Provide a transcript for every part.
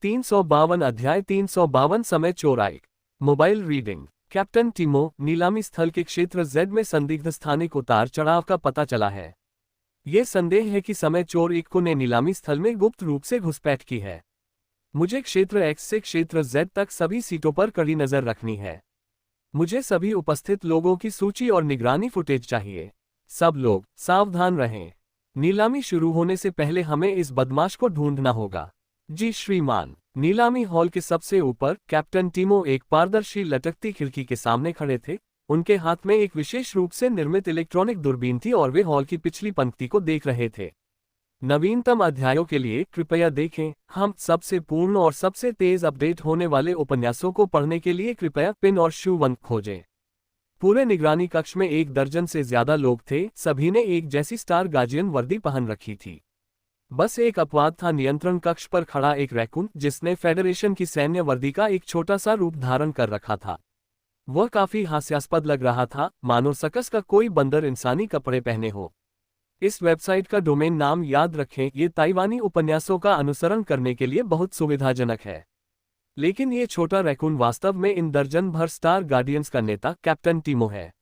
352 अध्याय 352 समय चोराई। Mobile reading. कैप्टन टीमो, नीलामी स्थल के क्षेत्र जेड में संदिग्ध स्थानिक उतार चढ़ाव का पता चला है। ये संदेह है कि समय चोर इक्को ने नीलामी स्थल में गुप्त रूप से घुसपैठ की है। मुझे क्षेत्र एक्स से क्षेत्र जेड तक सभी सीटों पर कड़ी नजर रखनी है। मुझे सभी उपस्थित लोगों की सूची और निगरानी फुटेज चाहिए। सब लोग सावधान रहें। नीलामी शुरू होने से पहले हमें इस बदमाश को ढूंढना होगा। जी श्रीमान। नीलामी हॉल के सबसे ऊपर कैप्टन टीमो एक पारदर्शी लटकती खिड़की के सामने खड़े थे। उनके हाथ में एक विशेष रूप से निर्मित इलेक्ट्रॉनिक दूरबीन थी और वे हॉल की पिछली पंक्ति को देख रहे थे। नवीनतम अध्यायों के लिए कृपया देखें। हम सबसे पूर्ण और सबसे तेज अपडेट होने वाले उपन्यासों को पढ़ने के लिए कृपया पिन और शू 1 खोजें। पूरे निगरानी कक्ष में 1 दर्जन से ज्यादा लोग थे। सभी ने एक जैसी स्टार गार्जियन वर्दी पहन रखी थी। बस एक अपवाद था, नियंत्रण कक्ष पर खड़ा एक रैकून जिसने फेडरेशन की सैन्य वर्दी का एक छोटा सा रूप धारण कर रखा था। वह काफी हास्यास्पद लग रहा था, मानो सर्कस का कोई बंदर इंसानी कपड़े पहने हो। इस वेबसाइट का डोमेन नाम याद रखें, ये ताइवानी उपन्यासों का अनुसरण करने के लिए बहुत सुविधाजनक है। लेकिन ये छोटा रैकून वास्तव में इन दर्जन भर स्टार गार्डियंस का नेता कैप्टन टीमो है।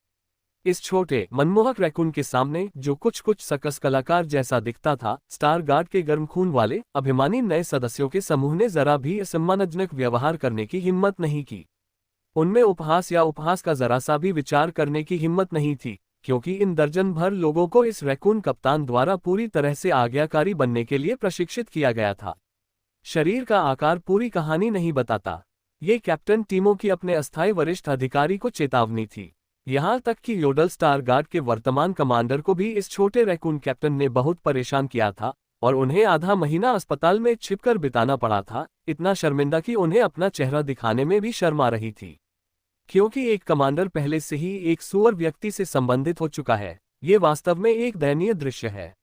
इस छोटे मनमोहक रैकून के सामने, जो कुछ सर्कस कलाकार जैसा दिखता था, स्टार गार्ड के गर्म खून वाले अभिमानी नए सदस्यों के समूह ने जरा भी सम्मानजनक व्यवहार करने की हिम्मत नहीं की। उनमें उपहास या उपहास का जरा सा भी विचार करने की हिम्मत नहीं थी, क्योंकि इन दर्जन भर लोगों को इस रैकून कप्तान द्वारा पूरी तरह से आज्ञाकारी बनने के लिए प्रशिक्षित किया गया था। शरीर का आकार पूरी कहानी नहीं बताता। ये कैप्टन टीमो की अपने अस्थायी वरिष्ठ अधिकारी को चेतावनी थी। यहाँ तक कि योडल स्टार गार्ड के वर्तमान कमांडर को भी इस छोटे रैकून कैप्टन ने बहुत परेशान किया था और उन्हें आधा महीना अस्पताल में छिपकर बिताना पड़ा था, इतना शर्मिंदा कि उन्हें अपना चेहरा दिखाने में भी शर्म आ रही थी। क्योंकि एक कमांडर पहले से ही एक सुअर व्यक्ति से संबंधित हो चुका है, ये वास्तव में एक दयनीय दृश्य है।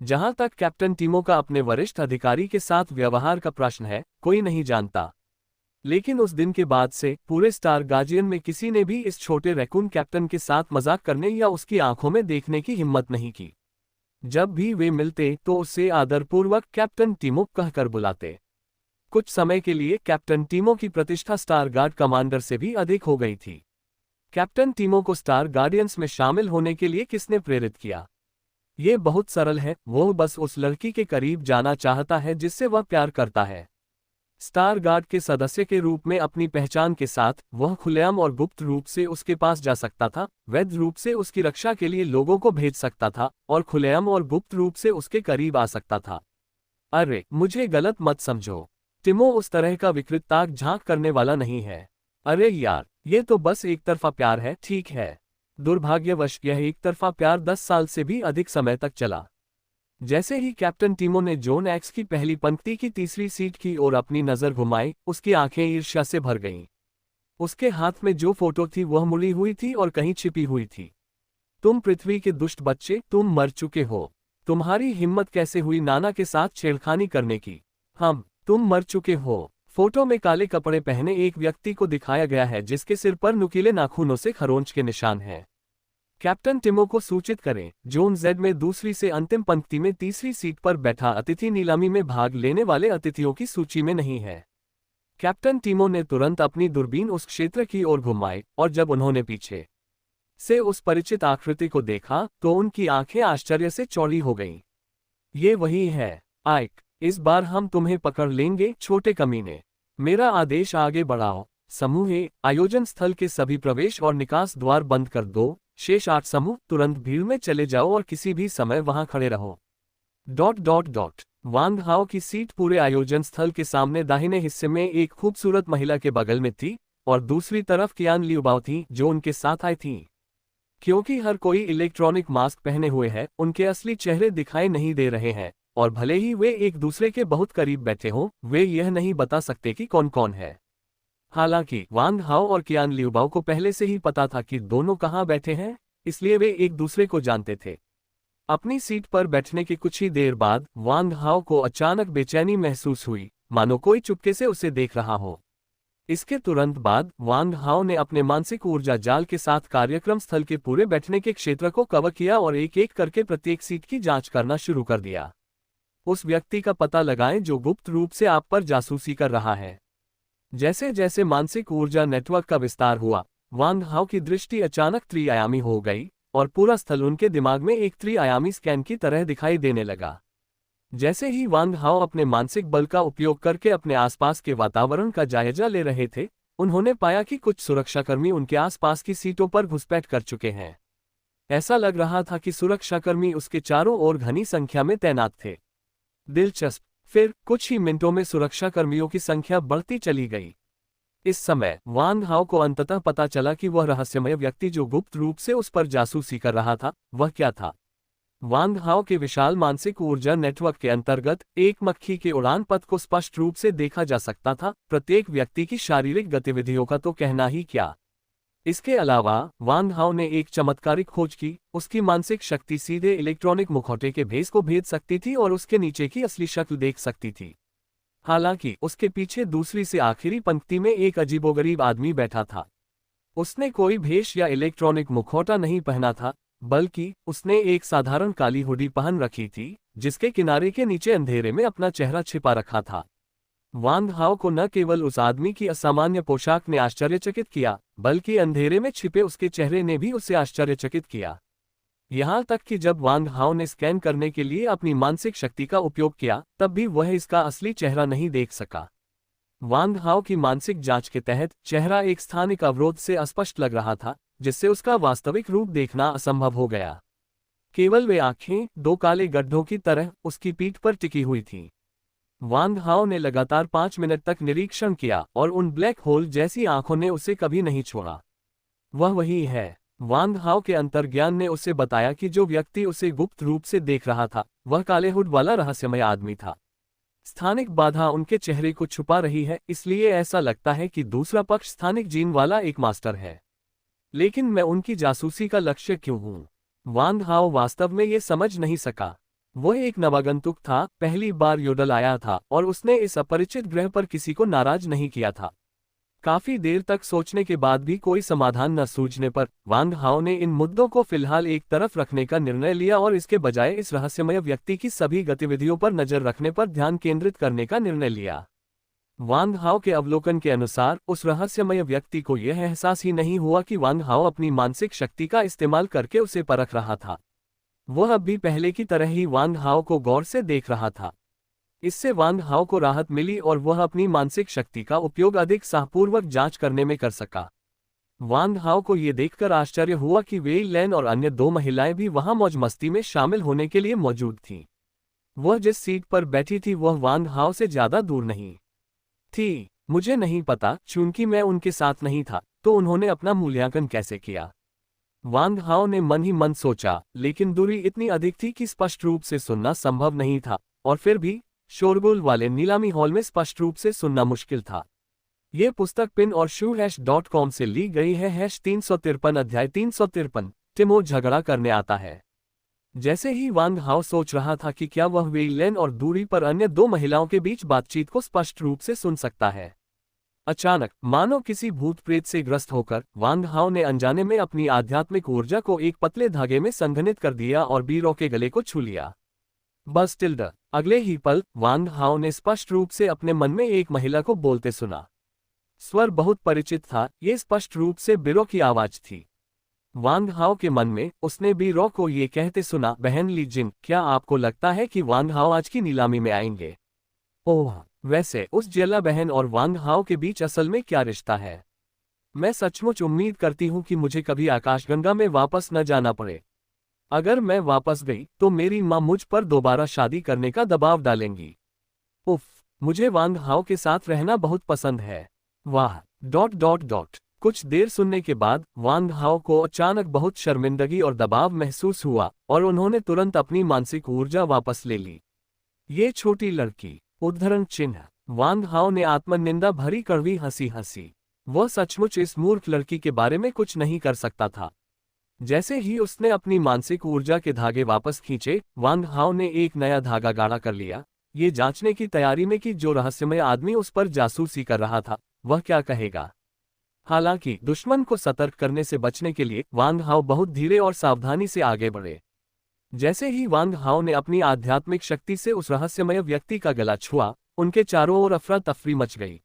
जहां तक कैप्टन टीमो का अपने वरिष्ठ अधिकारी के साथ व्यवहार का प्रश्न है, कोई नहीं जानता। लेकिन उस दिन के बाद से पूरे स्टार गार्जियन में किसी ने भी इस छोटे रैकून कैप्टन के साथ मजाक करने या उसकी आंखों में देखने की हिम्मत नहीं की। जब भी वे मिलते तो उसे आदरपूर्वक कैप्टन टीमो कहकर बुलाते। कुछ समय के लिए कैप्टन टीमो की प्रतिष्ठा स्टार गार्ड कमांडर से भी अधिक हो गई थी। कैप्टन टीमो को स्टार गार्डियंस में शामिल होने के लिए किसने प्रेरित किया? ये बहुत सरल है, वो बस उस लड़की के करीब जाना चाहता है जिससे वह प्यार करता है। स्टार गार्ड के सदस्य के रूप में अपनी पहचान के साथ वह खुलेआम और गुप्त रूप से उसके पास जा सकता था, वैध रूप से उसकी रक्षा के लिए लोगों को भेज सकता था और खुलेआम और गुप्त रूप से उसके करीब आ सकता था। अरे मुझे गलत मत समझो, टीमो उस तरह का विकृत ताक झांक करने वाला नहीं है। अरे यार, ये तो बस एक तरफा प्यार है, ठीक है। दुर्भाग्यवश यह एक तरफा प्यार 10 साल से भी अधिक समय तक चला। जैसे ही कैप्टन टीमो ने जोन एक्स की पहली पंक्ति की तीसरी सीट की ओर अपनी नजर घुमाई, उसकी आंखें ईर्ष्या से भर गईं। उसके हाथ में जो फोटो थी वह मुड़ी हुई थी और कहीं छिपी हुई थी। तुम पृथ्वी के दुष्ट बच्चे, तुम मर चुके हो। तुम्हारी हिम्मत कैसे हुई नाना के साथ छेड़खानी करने की? तुम मर चुके हो। फोटो में काले कपड़े पहने एक व्यक्ति को दिखाया गया है जिसके सिर पर नुकीले नाखूनों से खरोंच के निशान हैं। कैप्टन टीमो को सूचित करें, जोन जेड में दूसरी से अंतिम पंक्ति में तीसरी सीट पर बैठा अतिथि नीलामी में भाग लेने वाले अतिथियों की सूची में नहीं है। कैप्टन टीमो ने तुरंत अपनी दूरबीन उस क्षेत्र की ओर घुमाई और जब उन्होंने पीछे से उस परिचित आकृति को देखा तो उनकी आंखें आश्चर्य से चौड़ी हो गईं। ये वही है, आइक, इस बार हम तुम्हें पकड़ लेंगे, छोटे कमीने। मेरा आदेश आगे बढ़ाओ। समूह ए, आयोजन स्थल के सभी प्रवेश और निकास द्वार बंद कर दो। शेष 8 समूह तुरंत भीड़ में चले जाओ और किसी भी समय वहां खड़े रहो। ... वांग हाओ की सीट पूरे आयोजन स्थल के सामने दाहिने हिस्से में एक खूबसूरत महिला के बगल में थी और दूसरी तरफ कियान लियुबाओ थी जो उनके साथ आई थी। क्योंकि हर कोई इलेक्ट्रॉनिक मास्क पहने हुए है, उनके असली चेहरे दिखाई नहीं दे रहे हैं और भले ही वे एक दूसरे के बहुत करीब बैठे हों, वे यह नहीं बता सकते कि कौन कौन है। हालांकि वांग हाओ और कियान लियुबाओ को पहले से ही पता था कि दोनों कहां बैठे हैं, इसलिए वे एक दूसरे को जानते थे। अपनी सीट पर बैठने की कुछ ही देर बाद वांग हाओ को अचानक बेचैनी महसूस हुई, मानो कोई चुपके से उसे देख रहा हो। इसके तुरंत बाद वांग हाओ ने अपने मानसिक ऊर्जा जाल के साथ कार्यक्रम स्थल के पूरे बैठने के क्षेत्र को कवर किया और एक एक करके प्रत्येक सीट की जांच करना शुरू कर दिया। उस व्यक्ति का पता लगाएं जो गुप्त रूप से आप पर जासूसी कर रहा है। जैसे जैसे मानसिक ऊर्जा नेटवर्क का विस्तार हुआ, वांग हाओ की दृष्टि अचानक त्रिआयामी हो गई और पूरा स्थल उनके दिमाग में एक त्रिआयामी स्कैन की तरह दिखाई देने लगा। जैसे ही वांग हाओ अपने मानसिक बल का उपयोग करके अपने आसपास के वातावरण का जायजा ले रहे थे, उन्होंने पाया कि कुछ सुरक्षाकर्मी उनके आसपास की सीटों पर घुसपैठ कर चुके हैं। ऐसा लग रहा था कि सुरक्षाकर्मी उसके चारों ओर घनी संख्या में तैनात थे। दिलचस्प। फिर कुछ ही मिनटों में सुरक्षाकर्मियों की संख्या बढ़ती चली गई। इस समय वांग हाओ को अंततः पता चला कि वह रहस्यमय व्यक्ति जो गुप्त रूप से उस पर जासूसी कर रहा था, वह क्या था। वांग हाओ के विशाल मानसिक ऊर्जा नेटवर्क के अंतर्गत एक मक्खी के उड़ान पथ को स्पष्ट रूप से देखा जा सकता था, प्रत्येक व्यक्ति की शारीरिक गतिविधियों का तो कहना ही क्या। इसके अलावा वांग हाओ ने एक चमत्कारिक खोज की, उसकी मानसिक शक्ति सीधे इलेक्ट्रॉनिक मुखौटे के भेस को भेद सकती थी और उसके नीचे की असली शक्ल देख सकती थी। हालांकि उसके पीछे दूसरी से आखिरी पंक्ति में एक अजीबोगरीब आदमी बैठा था। उसने कोई भेष या इलेक्ट्रॉनिक मुखौटा नहीं पहना था, बल्कि उसने एक साधारण काली हुडी पहन रखी थी, जिसके किनारे के नीचे अंधेरे में अपना चेहरा छिपा रखा था। वांग हाओ को न केवल उस आदमी की असामान्य पोशाक ने आश्चर्यचकित किया, बल्कि अंधेरे में छिपे उसके चेहरे ने भी उसे आश्चर्यचकित किया। यहाँ तक कि जब वांग हाओ ने स्कैन करने के लिए अपनी मानसिक शक्ति का उपयोग किया, तब भी वह इसका असली चेहरा नहीं देख सका। वांग हाओ की मानसिक जांच के तहत चेहरा एक स्थानिक अवरोध से अस्पष्ट लग रहा था, जिससे उसका वास्तविक रूप देखना असंभव हो गया। केवल वे आंखें दो काले गड्ढों की तरह उसकी पीठ पर टिकी हुई थीं। वांग हाओ ने लगातार 5 मिनट तक निरीक्षण किया और उन ब्लैक होल जैसी आंखों ने उसे कभी नहीं छोड़ा। वह वही है। वांग हाओ के अंतर्ज्ञान ने उसे बताया कि जो व्यक्ति उसे गुप्त रूप से देख रहा था, वह काले हुड वाला रहस्यमय आदमी था। स्थानिक बाधा उनके चेहरे को छुपा रही है, इसलिए ऐसा लगता है कि दूसरा पक्ष स्थानिक जीन वाला एक मास्टर है। लेकिन मैं उनकी जासूसी का लक्ष्य क्यों हूं? वांग हाओ वास्तव में ये समझ नहीं सका। वह एक नवागंतुक था, पहली बार योडल आया था और उसने इस अपरिचित ग्रह पर किसी को नाराज नहीं किया था। काफी देर तक सोचने के बाद भी कोई समाधान न सूझने पर वांग हाओ ने इन मुद्दों को फिलहाल एक तरफ रखने का निर्णय लिया और इसके बजाय इस रहस्यमय व्यक्ति की सभी गतिविधियों पर नजर रखने पर ध्यान केंद्रित करने का निर्णय लिया। वांग हाओ के अवलोकन के अनुसार उस रहस्यमय व्यक्ति को यह एहसास ही नहीं हुआ कि वांग हाओ अपनी मानसिक शक्ति का इस्तेमाल करके उसे परख रहा था। वह अब भी पहले की तरह ही वांग हाओ को गौर से देख रहा था। इससे वांग हाओ को राहत मिली और वह अपनी मानसिक शक्ति का उपयोग अधिक साहपूर्वक जांच करने में कर सका। वांग हाओ को यह देखकर आश्चर्य हुआ कि वेई लैन और अन्य 2 महिलाएं भी वहां मौज मस्ती में शामिल होने के लिए मौजूद थीं। वह जिस सीट पर बैठी थी वह वांग हाओ से ज्यादा दूर नहीं थी। मुझे नहीं पता, चूंकि मैं उनके साथ नहीं था, तो उन्होंने अपना मूल्यांकन कैसे किया? वांग हाओ ने मन ही मन सोचा, लेकिन दूरी इतनी अधिक थी कि स्पष्ट रूप से सुनना संभव नहीं था, और फिर भी शोरगुल वाले नीलामी हॉल में स्पष्ट रूप से सुनना मुश्किल था। यह पुस्तक पिन और शू.com से ली गई है। 353 अध्याय 353 टिमो झगड़ा करने आता है। जैसे ही वांग हाओ सोच रहा था कि क्या वह वेई लैन और दूरी पर अन्य 2 महिलाओं के बीच बातचीत को स्पष्ट रूप से सुन सकता है, अचानक मानो किसी भूत प्रेत से ग्रस्त होकर वांग हाओ ने अनजाने में अपनी आध्यात्मिक ऊर्जा को एक पतले धागे में संघनित कर दिया और बीरो के गले को छू लिया। बस टिल्ड। अगले ही पल वांग हाओ ने स्पष्ट रूप से अपने मन में एक महिला को बोलते सुना। स्वर बहुत परिचित था, ये स्पष्ट रूप से बीरो की आवाज थी। वांग हाओ के मन में उसने बीरो को ये कहते सुना, बहन ली जिन, क्या आपको लगता है कि वांग हाओ आज की नीलामी में आएंगे? ओह, वैसे उस जेला बहन और वांग हाओ के बीच असल में क्या रिश्ता है? मैं सचमुच उम्मीद करती हूँ कि मुझे कभी आकाशगंगा में वापस न जाना पड़े। अगर मैं वापस गई तो मेरी माँ मुझ पर दोबारा शादी करने का दबाव डालेंगी। उफ, मुझे वांग हाओ के साथ रहना बहुत पसंद है। वाह। कुछ देर सुनने के बाद वांग हाओ को अचानक बहुत शर्मिंदगी और दबाव महसूस हुआ और उन्होंने तुरंत अपनी मानसिक ऊर्जा वापस ले ली। ये छोटी लड़की। उद्धरण चिन्ह। वांग हाओ ने आत्मनिंदा भरी कड़वी हंसी हंसी। वह सचमुच इस मूर्ख लड़की के बारे में कुछ नहीं कर सकता था। जैसे ही उसने अपनी मानसिक ऊर्जा के धागे वापस खींचे, वांग हाओ ने एक नया धागा गाढ़ा कर लिया, ये जांचने की तैयारी में कि जो रहस्यमय आदमी उस पर जासूसी कर रहा था वह क्या कहेगा। हालांकि दुश्मन को सतर्क करने से बचने के लिए वांग हाओ बहुत धीरे और सावधानी से आगे बढ़े। जैसे ही वांग हाओ ने अपनी आध्यात्मिक शक्ति से उस रहस्यमय व्यक्ति का गला छुआ, उनके चारों ओर अफरा तफरी मच गई।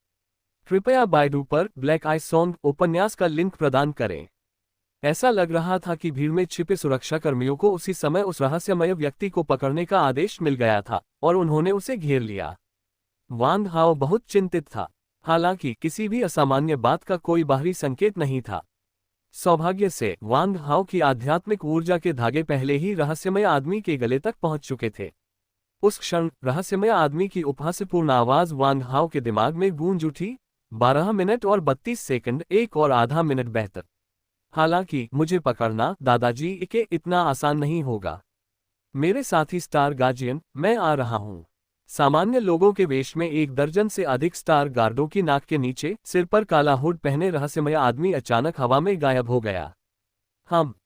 कृपया बायडू पर ब्लैक आई सॉन्ग उपन्यास का लिंक प्रदान करें। ऐसा लग रहा था कि भीड़ में छिपे सुरक्षाकर्मियों को उसी समय उस रहस्यमय व्यक्ति को पकड़ने का आदेश मिल गया था और उन्होंने उसे घेर लिया। वांग हाओ बहुत चिंतित था, हालांकि किसी भी असामान्य बात का कोई बाहरी संकेत नहीं था। सौभाग्य से वांग हाओ की आध्यात्मिक ऊर्जा के धागे पहले ही रहस्यमय आदमी के गले तक पहुंच चुके थे। उस क्षण रहस्यमय आदमी की उपहासपूर्ण आवाज वांग हाओ के दिमाग में गूंज उठी। 12 मिनट और 32 सेकंड, एक और आधा मिनट बेहतर। हालांकि मुझे पकड़ना दादाजी के इतना आसान नहीं होगा। मेरे साथी स्टार गार्जियन, मैं आ रहा हूं। सामान्य लोगों के वेश में 1 दर्जन से अधिक स्टार गार्डों की नाक के नीचे सिर पर काला हुड पहने रहस्यमय आदमी अचानक हवा में गायब हो गया।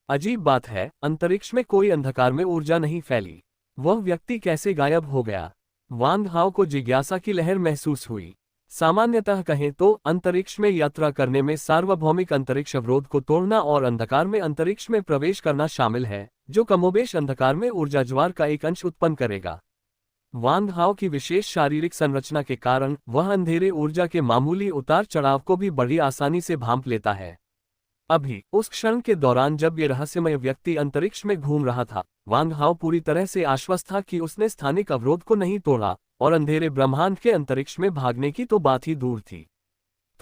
अजीब बात है, अंतरिक्ष में कोई अंधकार में ऊर्जा नहीं फैली। वह व्यक्ति कैसे गायब हो गया? वांग हाओ को जिज्ञासा की लहर महसूस हुई। सामान्यतः कहें तो अंतरिक्ष में यात्रा करने में सार्वभौमिक अंतरिक्ष अवरोध को तोड़ना और अंधकार में अंतरिक्ष में प्रवेश करना शामिल है, जो कमोबेश अंधकार में ऊर्जा ज्वार का एक अंश उत्पन्न करेगा। वांग हाओ की विशेष शारीरिक संरचना के कारण वह अंधेरे ऊर्जा के मामूली उतार चढ़ाव को भी बड़ी आसानी से भांप लेता है। अभी उस क्षण के दौरान जब ये रहस्यमय व्यक्ति अंतरिक्ष में घूम रहा था, वांग हाओ पूरी तरह से आश्वस्त था कि उसने स्थानिक अवरोध को नहीं तोड़ा, और अंधेरे ब्रह्मांड के अंतरिक्ष में भागने की तो बात ही दूर थी।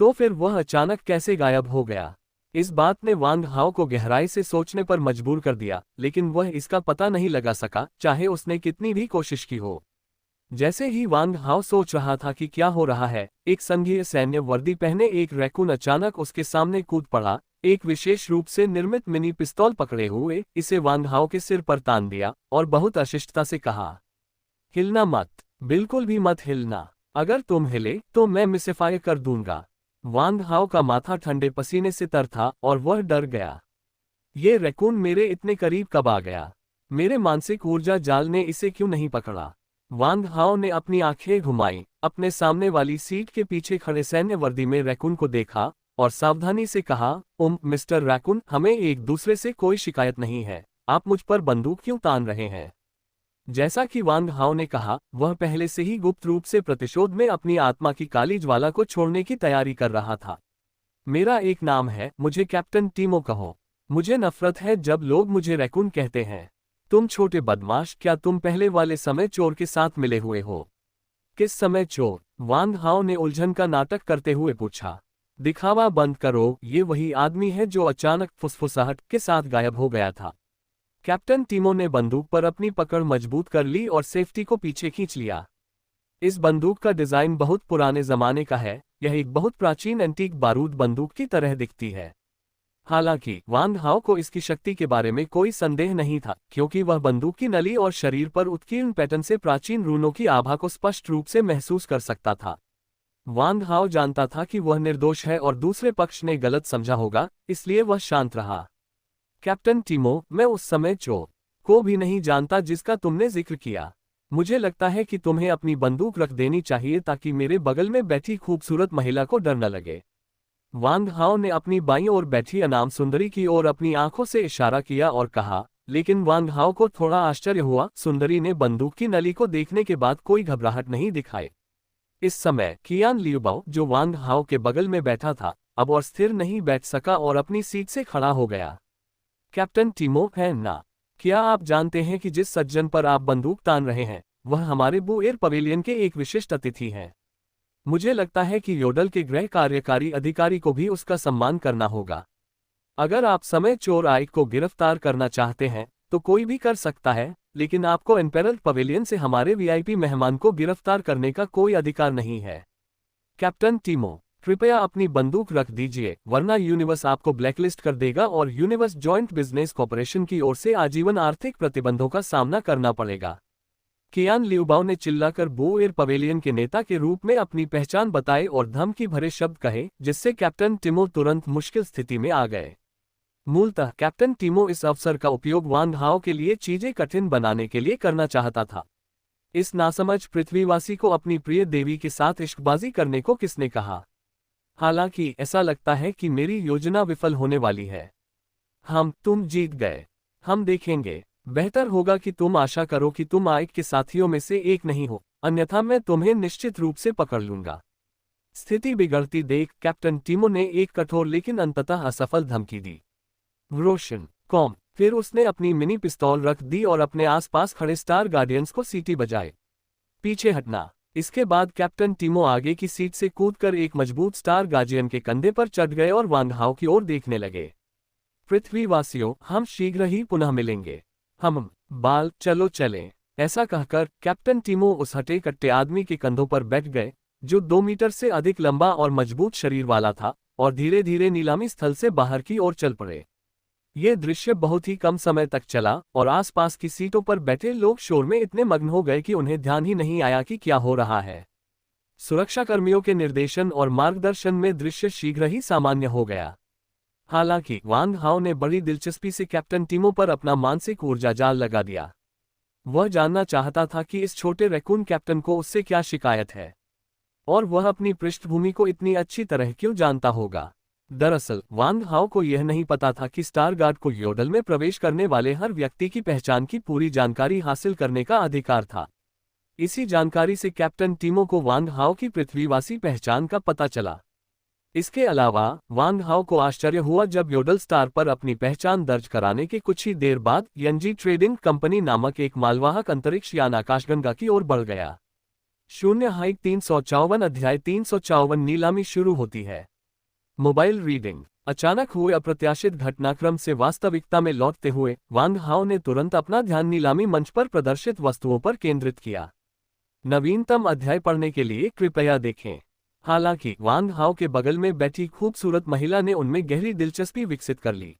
तो फिर वह अचानक कैसे गायब हो गया? इस बात ने वांग हाओ को गहराई से सोचने पर मजबूर कर दिया, लेकिन वह इसका पता नहीं लगा सका, चाहे उसने कितनी भी कोशिश की हो। जैसे ही वांग हाओ सोच रहा था कि क्या हो रहा है, एक संघीय सैन्य वर्दी पहने एक रैकून अचानक उसके सामने कूद पड़ा। एक विशेष रूप से निर्मित मिनी पिस्तौल पकड़े हुए इसे वांग हाओ के सिर पर तान दिया और बहुत अशिष्टता से कहा, हिलना मत, बिल्कुल भी मत हिलना। अगर तुम हिले तो मैं मिसिफाई कर दूंगा। वांग हाओ का माथा ठंडे पसीने से तर था और वह डर गया। ये रैकून मेरे इतने करीब कब आ गया? मेरे मानसिक ऊर्जा जाल ने इसे क्यों नहीं पकड़ा? वांग हाओ ने अपनी आंखें घुमाई, अपने सामने वाली सीट के पीछे खड़े सैन्य वर्दी में रैकून को देखा और सावधानी से कहा, मिस्टर रैकून, हमें एक दूसरे से कोई शिकायत नहीं है। आप मुझ पर बंदूक क्यों तान रहे हैं? जैसा कि वांग हाओ ने कहा, वह पहले से ही गुप्त रूप से प्रतिशोध में अपनी आत्मा की काली ज्वाला को छोड़ने की तैयारी कर रहा था। मेरा एक नाम है, मुझे कैप्टन टीमो कहो। मुझे नफरत है जब लोग मुझे रैकून कहते हैं। तुम छोटे बदमाश, क्या तुम पहले वाले समय चोर के साथ मिले हुए हो? किस समय चोर? वांग हाओ ने उलझन का नाटक करते हुए पूछा। दिखावा बंद करो, ये वही आदमी है जो अचानक फुसफुसाहट के साथ गायब हो गया था। कैप्टन टीमो ने बंदूक पर अपनी पकड़ मजबूत कर ली और सेफ्टी को पीछे खींच लिया। इस बंदूक का डिजाइन बहुत पुराने जमाने का है, यह एक बहुत प्राचीन एंटीक बारूद बंदूक की तरह दिखती है। हालांकि वांग हाओ को इसकी शक्ति के बारे में कोई संदेह नहीं था, क्योंकि वह बंदूक की नली और शरीर पर उत्कीर्ण पैटर्न से प्राचीन रूनों की आभा को स्पष्ट रूप से महसूस कर सकता था। वांग हाओ जानता था कि वह निर्दोष है और दूसरे पक्ष ने गलत समझा होगा, इसलिए वह शांत रहा। कैप्टन टीमो, मैं उस समय चोर को भी नहीं जानता जिसका तुमने जिक्र किया। मुझे लगता है कि तुम्हें अपनी बंदूक रख देनी चाहिए ताकि मेरे बगल में बैठी खूबसूरत महिला को डर न लगे। वांग हाओ ने अपनी बाईं ओर बैठी अनाम सुंदरी की ओर अपनी आंखों से इशारा किया और कहा, लेकिन वांग हाओ को थोड़ा आश्चर्य हुआ। सुंदरी ने बंदूक की नली को देखने के बाद कोई घबराहट नहीं दिखाई। इस समय कियान लियुबाओ, जो वांग हाओ के बगल में बैठा था, अब और स्थिर नहीं बैठ सका और अपनी सीट से खड़ा हो गया। कैप्टन टीमो, है ना? क्या आप जानते हैं कि जिस सज्जन पर आप बंदूक तान रहे हैं, वह हमारे बुएर पवेलियन के एक विशिष्ट अतिथि हैं। मुझे लगता है कि योडल के गृह कार्यकारी अधिकारी को भी उसका सम्मान करना होगा। अगर आप समय चोर आइक को गिरफ्तार करना चाहते हैं, तो कोई भी कर सकता है, लेकिन आपको एम्पेरर पवेलियन से हमारे वीआईपी मेहमान को गिरफ्तार करने का कोई अधिकार नहीं है। कैप्टन टीमो, कृपया अपनी बंदूक रख दीजिए, वरना यूनिवर्स आपको ब्लैकलिस्ट कर देगा और यूनिवर्स जॉइंट बिजनेस कॉर्पोरेशन की ओर से आजीवन आर्थिक प्रतिबंधों का सामना करना पड़ेगा। कियान लियुबाओ ने चिल्लाकर बुएर पवेलियन के नेता के रूप में अपनी पहचान बताई और धमकी भरे शब्द कहे, जिससे कैप्टन टीमो तुरंत मुश्किल स्थिति में आ गए। मूलतः कैप्टन टीमो इस अवसर का उपयोग वांग हाओ के लिए चीजें कठिन बनाने के लिए करना चाहता था। इस नासमझ पृथ्वीवासी को अपनी प्रिय देवी के साथ इश्कबाजी करने को किसने कहा? हालांकि ऐसा लगता है कि मेरी योजना विफल होने वाली है। तुम जीत गए। हम देखेंगे। बेहतर होगा कि तुम आशा करो कि तुम आइक के साथियों में से एक नहीं हो, अन्यथा मैं तुम्हें निश्चित रूप से पकड़ लूंगा। स्थिति बिगड़ती देख कैप्टन टीमो ने एक कठोर लेकिन अंततः असफल धमकी दी। रोशन कॉम। फिर उसने अपनी मिनी पिस्तौल रख दी और अपने आसपास खड़े स्टार गार्डियंस को सीटी बजाए। पीछे हटना। इसके बाद कैप्टन टीमो आगे की सीट से कूदकर एक मजबूत स्टार गार्डियन के कंधे पर चढ़ गए और वांग हाओ की ओर देखने लगे। पृथ्वीवासियों, हम शीघ्र ही पुनः मिलेंगे। हम बाल चलो चलें। ऐसा कहकर कैप्टन टीमो उस हटे कट्टे आदमी के कंधों पर बैठ गए, जो 2 मीटर से अधिक लंबा और मजबूत शरीर वाला था, और धीरे धीरे नीलामी स्थल से बाहर की ओर चल पड़े। ये दृश्य बहुत ही कम समय तक चला और आसपास की सीटों पर बैठे लोग शोर में इतने मग्न हो गए कि उन्हें ध्यान ही नहीं आया कि क्या हो रहा है। सुरक्षाकर्मियों के निर्देशन और मार्गदर्शन में दृश्य शीघ्र ही सामान्य हो गया। हालांकि वांग हाओ ने बड़ी दिलचस्पी से कैप्टन टीमो पर अपना मानसिक ऊर्जा जाल लगा दिया। वह जानना चाहता था कि इस छोटे रैकून कैप्टन को उससे क्या शिकायत है, और वह अपनी पृष्ठभूमि को इतनी अच्छी तरह क्यों जानता होगा। दरअसल वांग हाओ को यह नहीं पता था कि स्टार गार्ड को योडल में प्रवेश करने वाले हर व्यक्ति की पहचान की पूरी जानकारी हासिल करने का अधिकार था। इसी जानकारी से कैप्टन टीमो को वांग हाओ की पृथ्वीवासी पहचान का पता चला। इसके अलावा वांग हाओ को आश्चर्य हुआ जब योडल स्टार पर अपनी पहचान दर्ज कराने के कुछ ही देर बाद यंजी ट्रेडिंग कंपनी नामक एक मालवाहक अंतरिक्ष यान आकाशगंगा की ओर बढ़ गया। 0-354 अध्याय 354 नीलामी शुरू होती है। Mobile reading. अचानक हुए अप्रत्याशित घटनाक्रम से वास्तविकता में लौटते हुए वांग हाओ ने तुरंत अपना ध्यान नीलामी मंच पर प्रदर्शित वस्तुओं पर केंद्रित किया। नवीनतम अध्याय पढ़ने के लिए कृपया देखें। हालांकि वांग हाओ के बगल में बैठी खूबसूरत महिला ने उनमें गहरी दिलचस्पी विकसित कर ली।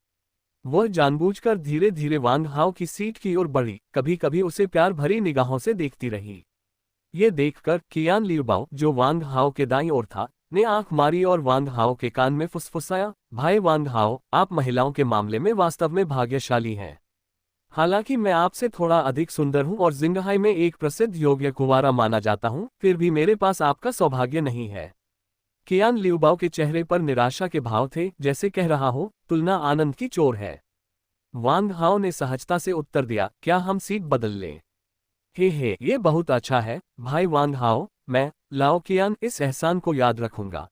वह जानबूझकर धीरे धीरे वांग हाओ की सीट की ओर बढ़ी, कभी कभी उसे प्यार भरी निगाहों से देखती रही। ये देखकर कियान लियुबाओ, जो वांग हाओ के दाईं ओर था, ने आंख मारी और वांग हाओ के कान में फुसफुसाया, भाई वांग हाओ, आप महिलाओं के मामले में वास्तव में भाग्यशाली हैं। हालांकि मैं आपसे थोड़ा अधिक सुंदर हूं और जिंगहाई में एक प्रसिद्ध योग्य कुंवारा माना जाता हूं, फिर भी मेरे पास आपका सौभाग्य नहीं है। कियान लियुबाओ के चेहरे पर निराशा के भाव थे, जैसे कह रहा हो, तुलना आनंद की चोर है। वांग हाओ ने सहजता से उत्तर दिया, क्या हम सीट बदल लें? हे, ये बहुत अच्छा है, भाई वांग हाओ, मैं लाओ कियान इस एहसान को याद रखूंगा।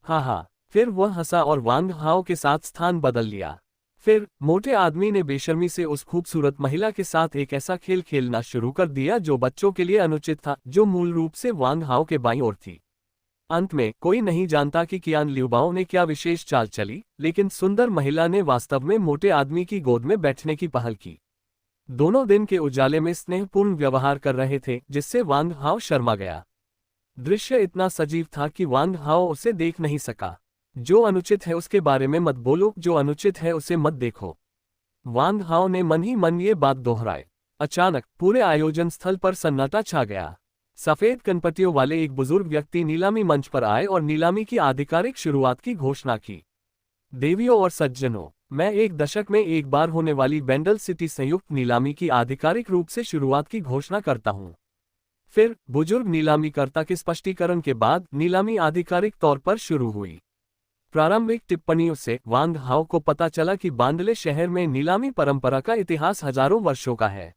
हाँ, फिर वह हंसा और वांग हाओ के साथ स्थान बदल लिया। फिर मोटे आदमी ने बेशर्मी से उस खूबसूरत महिला के साथ एक ऐसा खेल खेलना शुरू कर दिया जो बच्चों के लिए अनुचित था, जो मूल रूप से वांग हाओ के बाईं ओर थी। अंत में कोई नहीं जानता कि कियान लियुबाओ ने क्या विशेष चाल चली, लेकिन सुंदर महिला ने वास्तव में मोटे आदमी की गोद में बैठने की पहल की। दोनों दिन के उजाले में स्नेहपूर्ण व्यवहार कर रहे थे, जिससे वांग हाओ शर्मा गया। दृश्य इतना सजीव था कि वांग हाओ उसे देख नहीं सका। जो अनुचित है उसके बारे में मत बोलो, जो अनुचित है उसे मत देखो। वांग हाओ ने मन ही मन ये बात दोहराई। अचानक पूरे आयोजन स्थल पर सन्नाटा छा गया। सफेद कनपटियों वाले एक बुजुर्ग व्यक्ति नीलामी मंच पर आए और नीलामी की आधिकारिक शुरुआत की घोषणा की। देवियों और सज्जनों, मैं एक दशक में एक बार होने वाली बेंडल सिटी संयुक्त नीलामी की आधिकारिक रूप से शुरुआत की घोषणा करता हूं। फिर बुजुर्ग नीलामीकर्ता के स्पष्टीकरण के बाद नीलामी आधिकारिक तौर पर शुरू हुई। प्रारंभिक टिप्पणियों से वांग हाओ को पता चला कि बांदले शहर में नीलामी परंपरा का इतिहास हजारों वर्षों का है।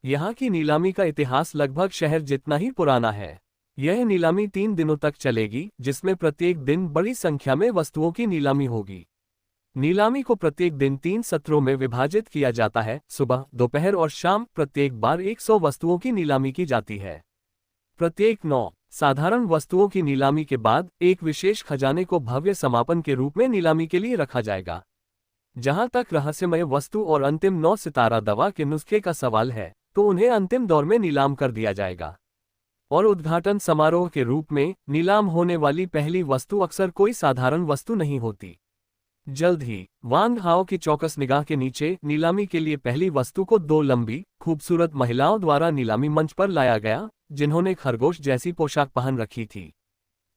यहाँ की नीलामी का इतिहास लगभग शहर जितना ही पुराना है। यह नीलामी 3 दिनों तक चलेगी, जिसमें प्रत्येक दिन बड़ी संख्या में वस्तुओं की नीलामी होगी। नीलामी को प्रत्येक दिन 3 सत्रों में विभाजित किया जाता है, सुबह, दोपहर और शाम। प्रत्येक बार 100 वस्तुओं की नीलामी की जाती है। प्रत्येक 9 साधारण वस्तुओं की नीलामी के बाद एक विशेष खजाने को भव्य समापन के रूप में नीलामी के लिए रखा जाएगा। जहां तक रहस्यमय वस्तु और अंतिम 9 सितारा दवा के नुस्खे का सवाल है, तो उन्हें अंतिम दौर में नीलाम कर दिया जाएगा। और उद्घाटन समारोह के रूप में नीलाम होने वाली पहली वस्तु अक्सर कोई साधारण वस्तु नहीं होती। जल्द ही वांग हाओ की चौकस निगाह के नीचे नीलामी के लिए पहली वस्तु को 2 लंबी, खूबसूरत महिलाओं द्वारा नीलामी मंच पर लाया गया, जिन्होंने खरगोश जैसी पोशाक पहन रखी थी।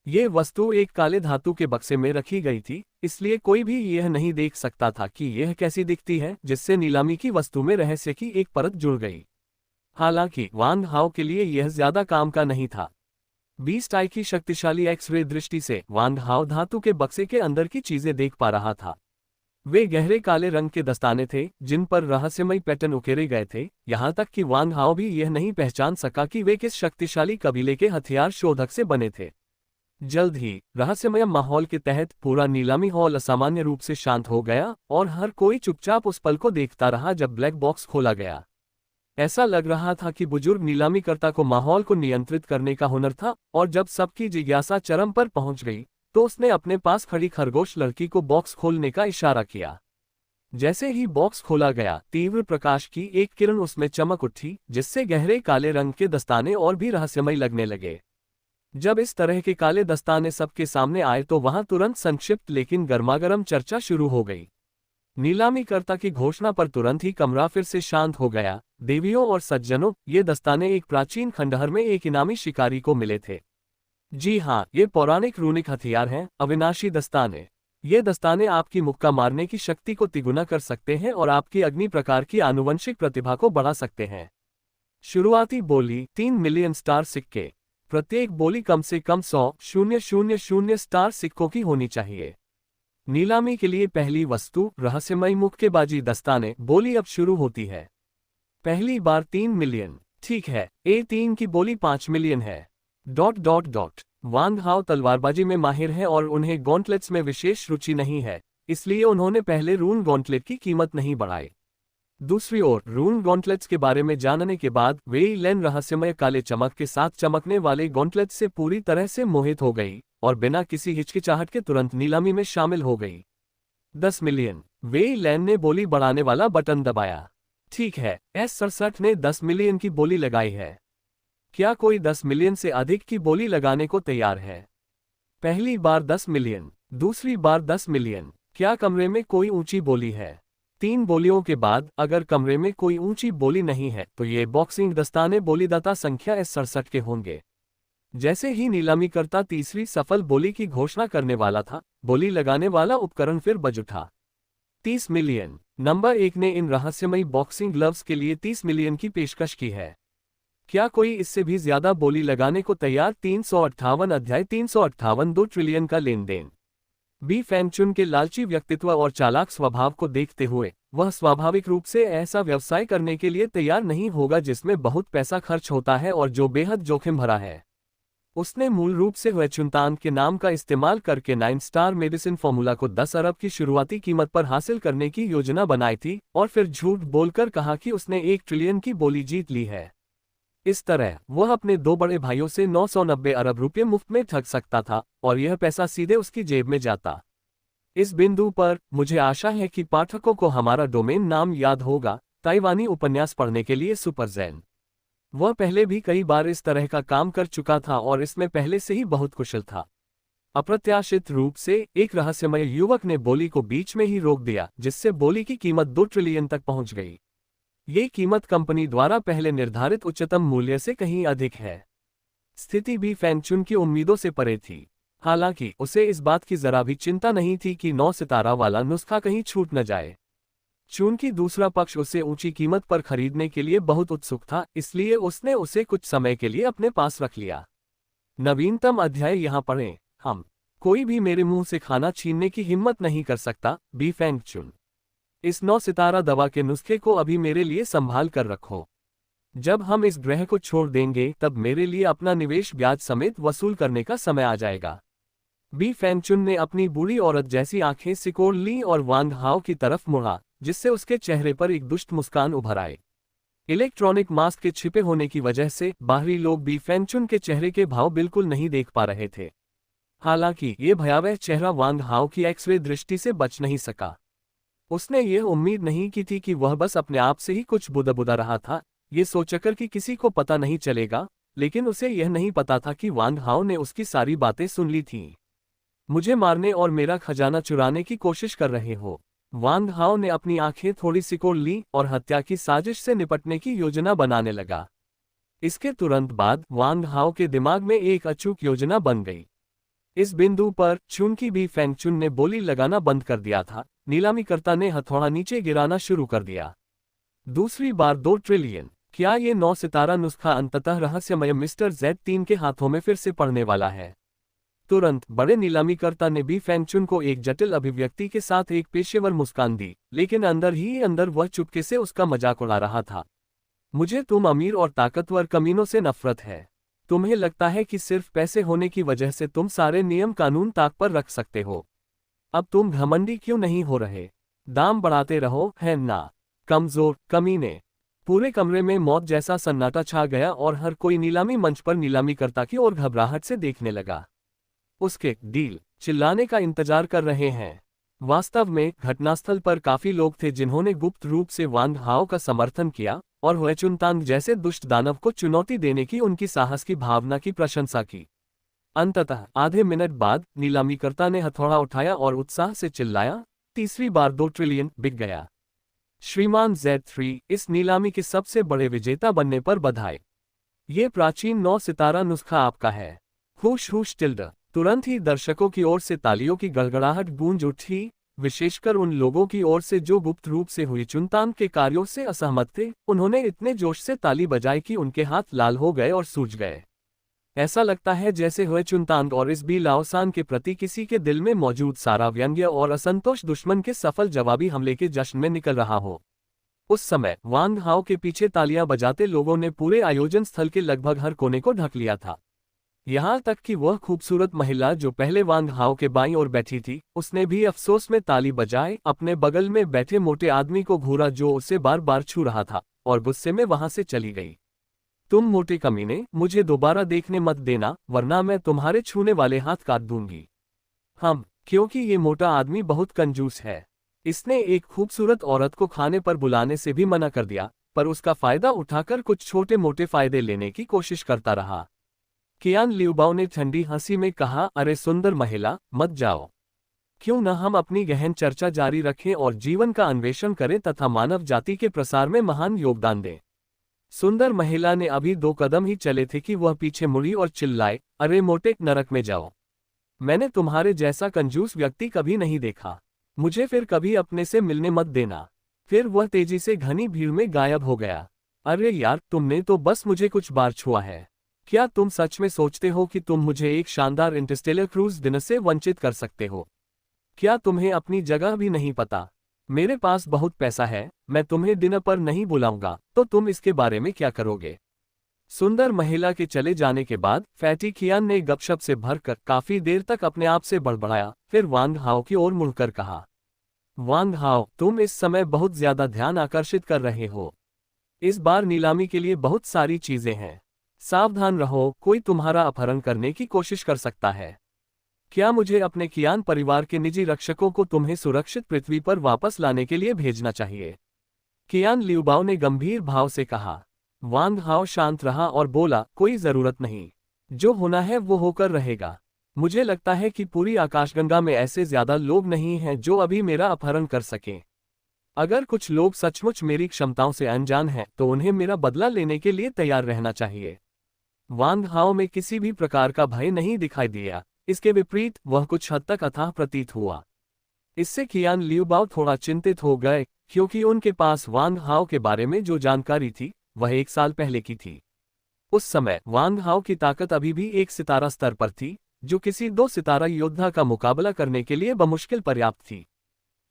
ये वस्तु एक काले धातु के बक्से में रखी गई थी, इसलिए कोई भी यह नहीं देख सकता था कि यह कैसी दिखती है, जिससे नीलामी की वस्तु में रहस्य की एक परत जुड़ गई। हालांकि वांग हाओ के लिए यह ज्यादा काम का नहीं था। 20 टाई की शक्तिशाली एक्स-रे दृष्टि से वांग हाओ धातु के बक्से के अंदर की चीजें देख पा रहा था। वे गहरे काले रंग के दस्ताने थे जिन पर रहस्यमयी पैटर्न उकेरे गए थे, यहाँ तक कि वांग हाओ भी यह नहीं पहचान सका कि वे किस शक्तिशाली कबीले के हथियार शोधक से बने थे। जल्द ही रहस्यमय माहौल के तहत पूरा नीलामी हॉल असामान्य रूप से शांत हो गया और हर कोई चुपचाप उस पल को देखता रहा जब ब्लैक बॉक्स खोला गया। ऐसा लग रहा था कि बुजुर्ग नीलामीकर्ता को माहौल को नियंत्रित करने का हुनर था, और जब सबकी जिज्ञासा चरम पर पहुंच गई तो उसने अपने पास खड़ी खरगोश लड़की को बॉक्स खोलने का इशारा किया। जैसे ही बॉक्स खोला गया, तीव्र प्रकाश की एक किरण उसमें चमक उठी, जिससे गहरे काले रंग के दस्ताने और भी रहस्यमय लगने लगे। जब इस तरह के काले दस्ताने सबके सामने आए तो वहां तुरंत संक्षिप्त लेकिन गर्मागर्म चर्चा शुरू हो गई। नीलामीकर्ता की घोषणा पर तुरंत ही कमरा फिर से शांत हो गया। देवियों और सज्जनों, ये दस्ताने एक प्राचीन खंडहर में एक इनामी शिकारी को मिले थे। जी हाँ, ये पौराणिक रूनिक हथियार हैं, अविनाशी दस्ताने। ये दस्ताने आपकी मुक्का मारने की शक्ति को तिगुना कर सकते हैं और आपकी अग्नि प्रकार की आनुवंशिक प्रतिभा को बढ़ा सकते हैं। शुरुआती बोली 3 मिलियन स्टार सिक्के। प्रत्येक बोली कम से कम 100,000 स्टार सिक्कों की होनी चाहिए। नीलामी के लिए पहली वस्तु रहस्यमयी मुक्केबाजी दस्ताने। बोली अब शुरू होती है। पहली बार 3 मिलियन। ठीक है, A3 की बोली 5 मिलियन है। ... वांग हाओ तलवारबाजी में माहिर है और उन्हें गॉन्टलेट्स में विशेष रुचि नहीं है, इसलिए उन्होंने पहले रून गॉन्टलेट की कीमत नहीं बढ़ाई। दूसरी ओर रून गॉन्टलेट्स के बारे में जानने के बाद वेई लेन रहस्यमय काले चमक के साथ चमकने वाले गॉन्टलेट्स से पूरी तरह से मोहित हो गई और बिना किसी हिचकिचाहट के तुरंत नीलामी में शामिल हो गई। 10 मिलियन। वेई लेन ने बोली बढ़ाने वाला बटन दबाया। ठीक है, S67 ने 10 मिलियन की बोली लगाई है। क्या कोई 10 मिलियन से अधिक की बोली लगाने को तैयार है? पहली बार 10 मिलियन, दूसरी बार 10 मिलियन। क्या कमरे में कोई ऊंची बोली है? 3 बोलियों के बाद अगर कमरे में कोई ऊंची बोली नहीं है तो ये बॉक्सिंग दस्ताने बोलीदाता संख्या S67 के होंगे। जैसे ही नीलामीकर्ता तीसरी सफल बोली की घोषणा करने वाला था, बोली लगाने वाला उपकरण फिर बज उठा। 30 मिलियन। नंबर 1 ने इन रहस्यमयी बॉक्सिंग ग्लव्स के लिए 30 मिलियन की पेशकश की है। क्या कोई इससे भी ज्यादा बोली लगाने को तैयार? 358 अध्याय 358 2 ट्रिलियन का लेन देन। बी फैंगचुन के लालची व्यक्तित्व और चालाक स्वभाव को देखते हुए वह स्वाभाविक रूप से ऐसा व्यवसाय करने के लिए तैयार नहीं होगा जिसमें बहुत पैसा खर्च होता है और जो बेहद जोखिम भरा है। उसने मूल रूप से वेचुनतान के नाम का इस्तेमाल करके 9 स्टार मेडिसिन फॉर्मूला को 10 अरब की शुरुआती कीमत पर हासिल करने की योजना बनाई थी और फिर झूठ बोलकर कहा कि उसने 1 ट्रिलियन की बोली जीत ली है। इस तरह वह अपने 2 बड़े भाइयों से 990 अरब रुपये मुफ्त में ठग सकता था और यह पैसा सीधे उसकी जेब में जाता। इस बिंदु पर मुझे आशा है कि पाठकों को हमारा डोमेन नाम याद होगा, ताइवानी उपन्यास पढ़ने के लिए सुपर ज़ेन। वह पहले भी कई बार इस तरह का काम कर चुका था और इसमें पहले से ही बहुत कुशल था। अप्रत्याशित रूप से एक रहस्यमय युवक ने बोली को बीच में ही रोक दिया, जिससे बोली की कीमत 2 ट्रिलियन तक पहुंच गई। ये कीमत कंपनी द्वारा पहले निर्धारित उच्चतम मूल्य से कहीं अधिक है। स्थिति भी फैंगचुन की उम्मीदों से परे थी। हालांकि उसे इस बात की जरा भी चिंता नहीं थी कि 9 सितारा वाला नुस्खा कहीं छूट न जाए। चूंकि दूसरा पक्ष उसे ऊंची कीमत पर खरीदने के लिए बहुत उत्सुक था, इसलिए उसने उसे कुछ समय के लिए अपने पास रख लिया। नवीनतम अध्याय यहाँ पढ़ें। हम कोई भी मेरे मुंह से खाना छीनने की हिम्मत नहीं कर सकता, बी फैंगचुन। इस 9 सितारा दवा के नुस्खे को अभी मेरे लिए संभाल कर रखो। जब हम इस ग्रह को छोड़ देंगे तब मेरे लिए अपना निवेश ब्याज समेत वसूल करने का समय आ जाएगा। बी फैंगचुन ने अपनी बूढ़ी औरत जैसी आंखें सिकोड़ ली और वांग हाओ की तरफ मुड़ा, जिससे उसके चेहरे पर एक दुष्ट मुस्कान उभर आए। इलेक्ट्रॉनिक मास्क के छिपे होने की वजह से बाहरी लोग बी फैंगचुन के चेहरे के भाव बिल्कुल नहीं देख पा रहे थे। हालांकि ये भयावह चेहरा वांग हाओ की एक्स-रे दृष्टि से बच नहीं सका। उसने ये उम्मीद नहीं की थी कि वह बस अपने आप से ही कुछ बुदा रहा था, ये सोचकर कि किसी को पता नहीं चलेगा, लेकिन उसे यह नहीं पता था कि वांग हाओ ने उसकी सारी बातें सुन ली थीं। मुझे मारने और मेरा खजाना चुराने की कोशिश कर रहे हो? वांग हाओ ने अपनी आंखें थोड़ी सिकोड़ ली और हत्या की साजिश से निपटने की योजना बनाने लगा। इसके तुरंत बाद वांग हाओ के दिमाग में एक अचूक योजना बन गई। इस बिंदु पर चूंकि बी फैंगचुन ने बोली लगाना बंद कर दिया था, नीलामीकर्ता ने हथौड़ा नीचे गिराना शुरू कर दिया। दूसरी बार 2 ट्रिलियन। क्या ये 9 सितारा नुस्खा अंततः रहस्यमय मिस्टर Z3 के हाथों में फिर से पड़ने वाला है? तुरंत बड़े नीलामीकर्ता ने भी फेंगचुन को एक जटिल अभिव्यक्ति के साथ एक पेशेवर मुस्कान दी, लेकिन अंदर ही अंदर वह चुपके से उसका मजाक उड़ा रहा था। मुझे तुम अमीर और ताकतवर कमीनों से नफरत है। तुम्हें लगता है कि सिर्फ पैसे होने की वजह से तुम सारे नियम कानून ताक पर रख सकते हो। अब तुम घमंडी क्यों नहीं हो रहे? दाम बढ़ाते रहो, है ना? कमजोर कमीने। पूरे कमरे में मौत जैसा सन्नाटा छा गया और हर कोई नीलामी मंच पर नीलामीकर्ता की ओर घबराहट से देखने लगा। उसके डील चिल्लाने का इंतजार कर रहे हैं। वास्तव में घटनास्थल पर काफी लोग थे जिन्होंने गुप्त रूप से वांग हाओ का समर्थन किया और हुएचुनतांग जैसे दुष्ट दानव को चुनौती देने की उनकी साहस की भावना की प्रशंसा की। अंततः आधे मिनट बाद नीलामीकर्ता ने हथौड़ा उठाया और उत्साह से चिल्लाया, तीसरी बार 2 ट्रिलियन बिक गया। श्रीमान Z3, इस नीलामी के सबसे बड़े विजेता बनने पर बधाई। ये प्राचीन 9 सितारा नुस्खा आपका है। हुश हुश टिल्ड। तुरंत ही दर्शकों की ओर से तालियों की गड़गड़ाहट गूंज उठी, विशेषकर उन लोगों की ओर से जो गुप्त रूप से हुएचुनतांग के कार्यों से असहमत थे। उन्होंने इतने जोश से ताली बजाई कि उनके हाथ लाल हो गए और सूज गए। ऐसा लगता है जैसे हुएचुनतांग और इस बी लाओसान के प्रति किसी के दिल में मौजूद सारा व्यंग्य और असंतोष दुश्मन के सफल जवाबी हमले के जश्न में निकल रहा हो। उस समय वांग हाओ के पीछे तालियां बजाते लोगों ने पूरे आयोजन स्थल के लगभग हर कोने को ढक लिया था। यहाँ तक कि वह खूबसूरत महिला जो पहले वांग हाओ के बाईं ओर बैठी थी, उसने भी अफसोस में ताली बजाए, अपने बगल में बैठे मोटे आदमी को घूरा जो उसे बार बार छू रहा था, और गुस्से में वहां से चली गई। तुम मोटे कमीने, मुझे दोबारा देखने मत देना, वरना मैं तुम्हारे छूने वाले हाथ काट दूंगी। क्योंकि ये मोटा आदमी बहुत कंजूस है। इसने एक खूबसूरत औरत को खाने पर बुलाने से भी मना कर दिया, पर उसका फायदा उठाकर कुछ छोटे मोटे फायदे लेने की कोशिश करता रहा। कियान लियूबाओ ने ठंडी हंसी में कहा, अरे सुंदर महिला, मत जाओ। क्यों न हम अपनी गहन चर्चा जारी रखें और जीवन का अन्वेषण करें तथा मानव जाति के प्रसार में महान योगदान दें। सुंदर महिला ने अभी 2 कदम ही चले थे कि वह पीछे मुड़ी और चिल्लाए, अरे मोटे, नरक में जाओ। मैंने तुम्हारे जैसा कंजूस व्यक्ति कभी नहीं देखा। मुझे फिर कभी अपने से मिलने मत देना। फिर वह तेजी से घनी भीड़ में गायब हो गया। अरे यार, तुमने तो बस मुझे कुछ बार छुआ है। क्या तुम सच में सोचते हो कि तुम मुझे एक शानदार इंटरस्टेलर क्रूज डिनर से वंचित कर सकते हो? क्या तुम्हें अपनी जगह भी नहीं पता? मेरे पास बहुत पैसा है, मैं तुम्हें डिनर पर नहीं बुलाऊंगा, तो तुम इसके बारे में क्या करोगे? सुंदर महिला के चले जाने के बाद फैटी कियान ने गपशप से भरकर काफी देर तक अपने आप से बड़बड़ाया, फिर वांग हाओ की ओर मुड़कर कहा, वांग हाओ, तुम इस समय बहुत ज्यादा ध्यान आकर्षित कर रहे हो। इस बार नीलामी के लिए बहुत सारी चीजें हैं। सावधान रहो, कोई तुम्हारा अपहरण करने की कोशिश कर सकता है। क्या मुझे अपने कियान परिवार के निजी रक्षकों को तुम्हें सुरक्षित पृथ्वी पर वापस लाने के लिए भेजना चाहिए? कियान लियूबाओ ने गंभीर भाव से कहा। वांग हाओ शांत रहा और बोला, कोई जरूरत नहीं। जो होना है वो होकर रहेगा। मुझे लगता है कि पूरी आकाशगंगा में ऐसे ज्यादा लोग नहीं हैं जो अभी मेरा अपहरण कर सकें। अगर कुछ लोग सचमुच मेरी क्षमताओं से अनजान हैं तो उन्हें मेरा बदला लेने के लिए तैयार रहना चाहिए। वांग हाओ में किसी भी प्रकार का भय नहीं दिखाई दिया, इसके विपरीत वह कुछ हद तक अथाह प्रतीत हुआ। इससे कियान लियूबाओ थोड़ा चिंतित हो गए, क्योंकि उनके पास वांग हाओ के बारे में जो जानकारी थी वह 1 साल पहले की थी। उस समय वांग हाओ की ताकत अभी भी 1 सितारा स्तर पर थी, जो किसी 2 सितारा योद्धा का मुकाबला करने के लिए बमुश्किल पर्याप्त थी।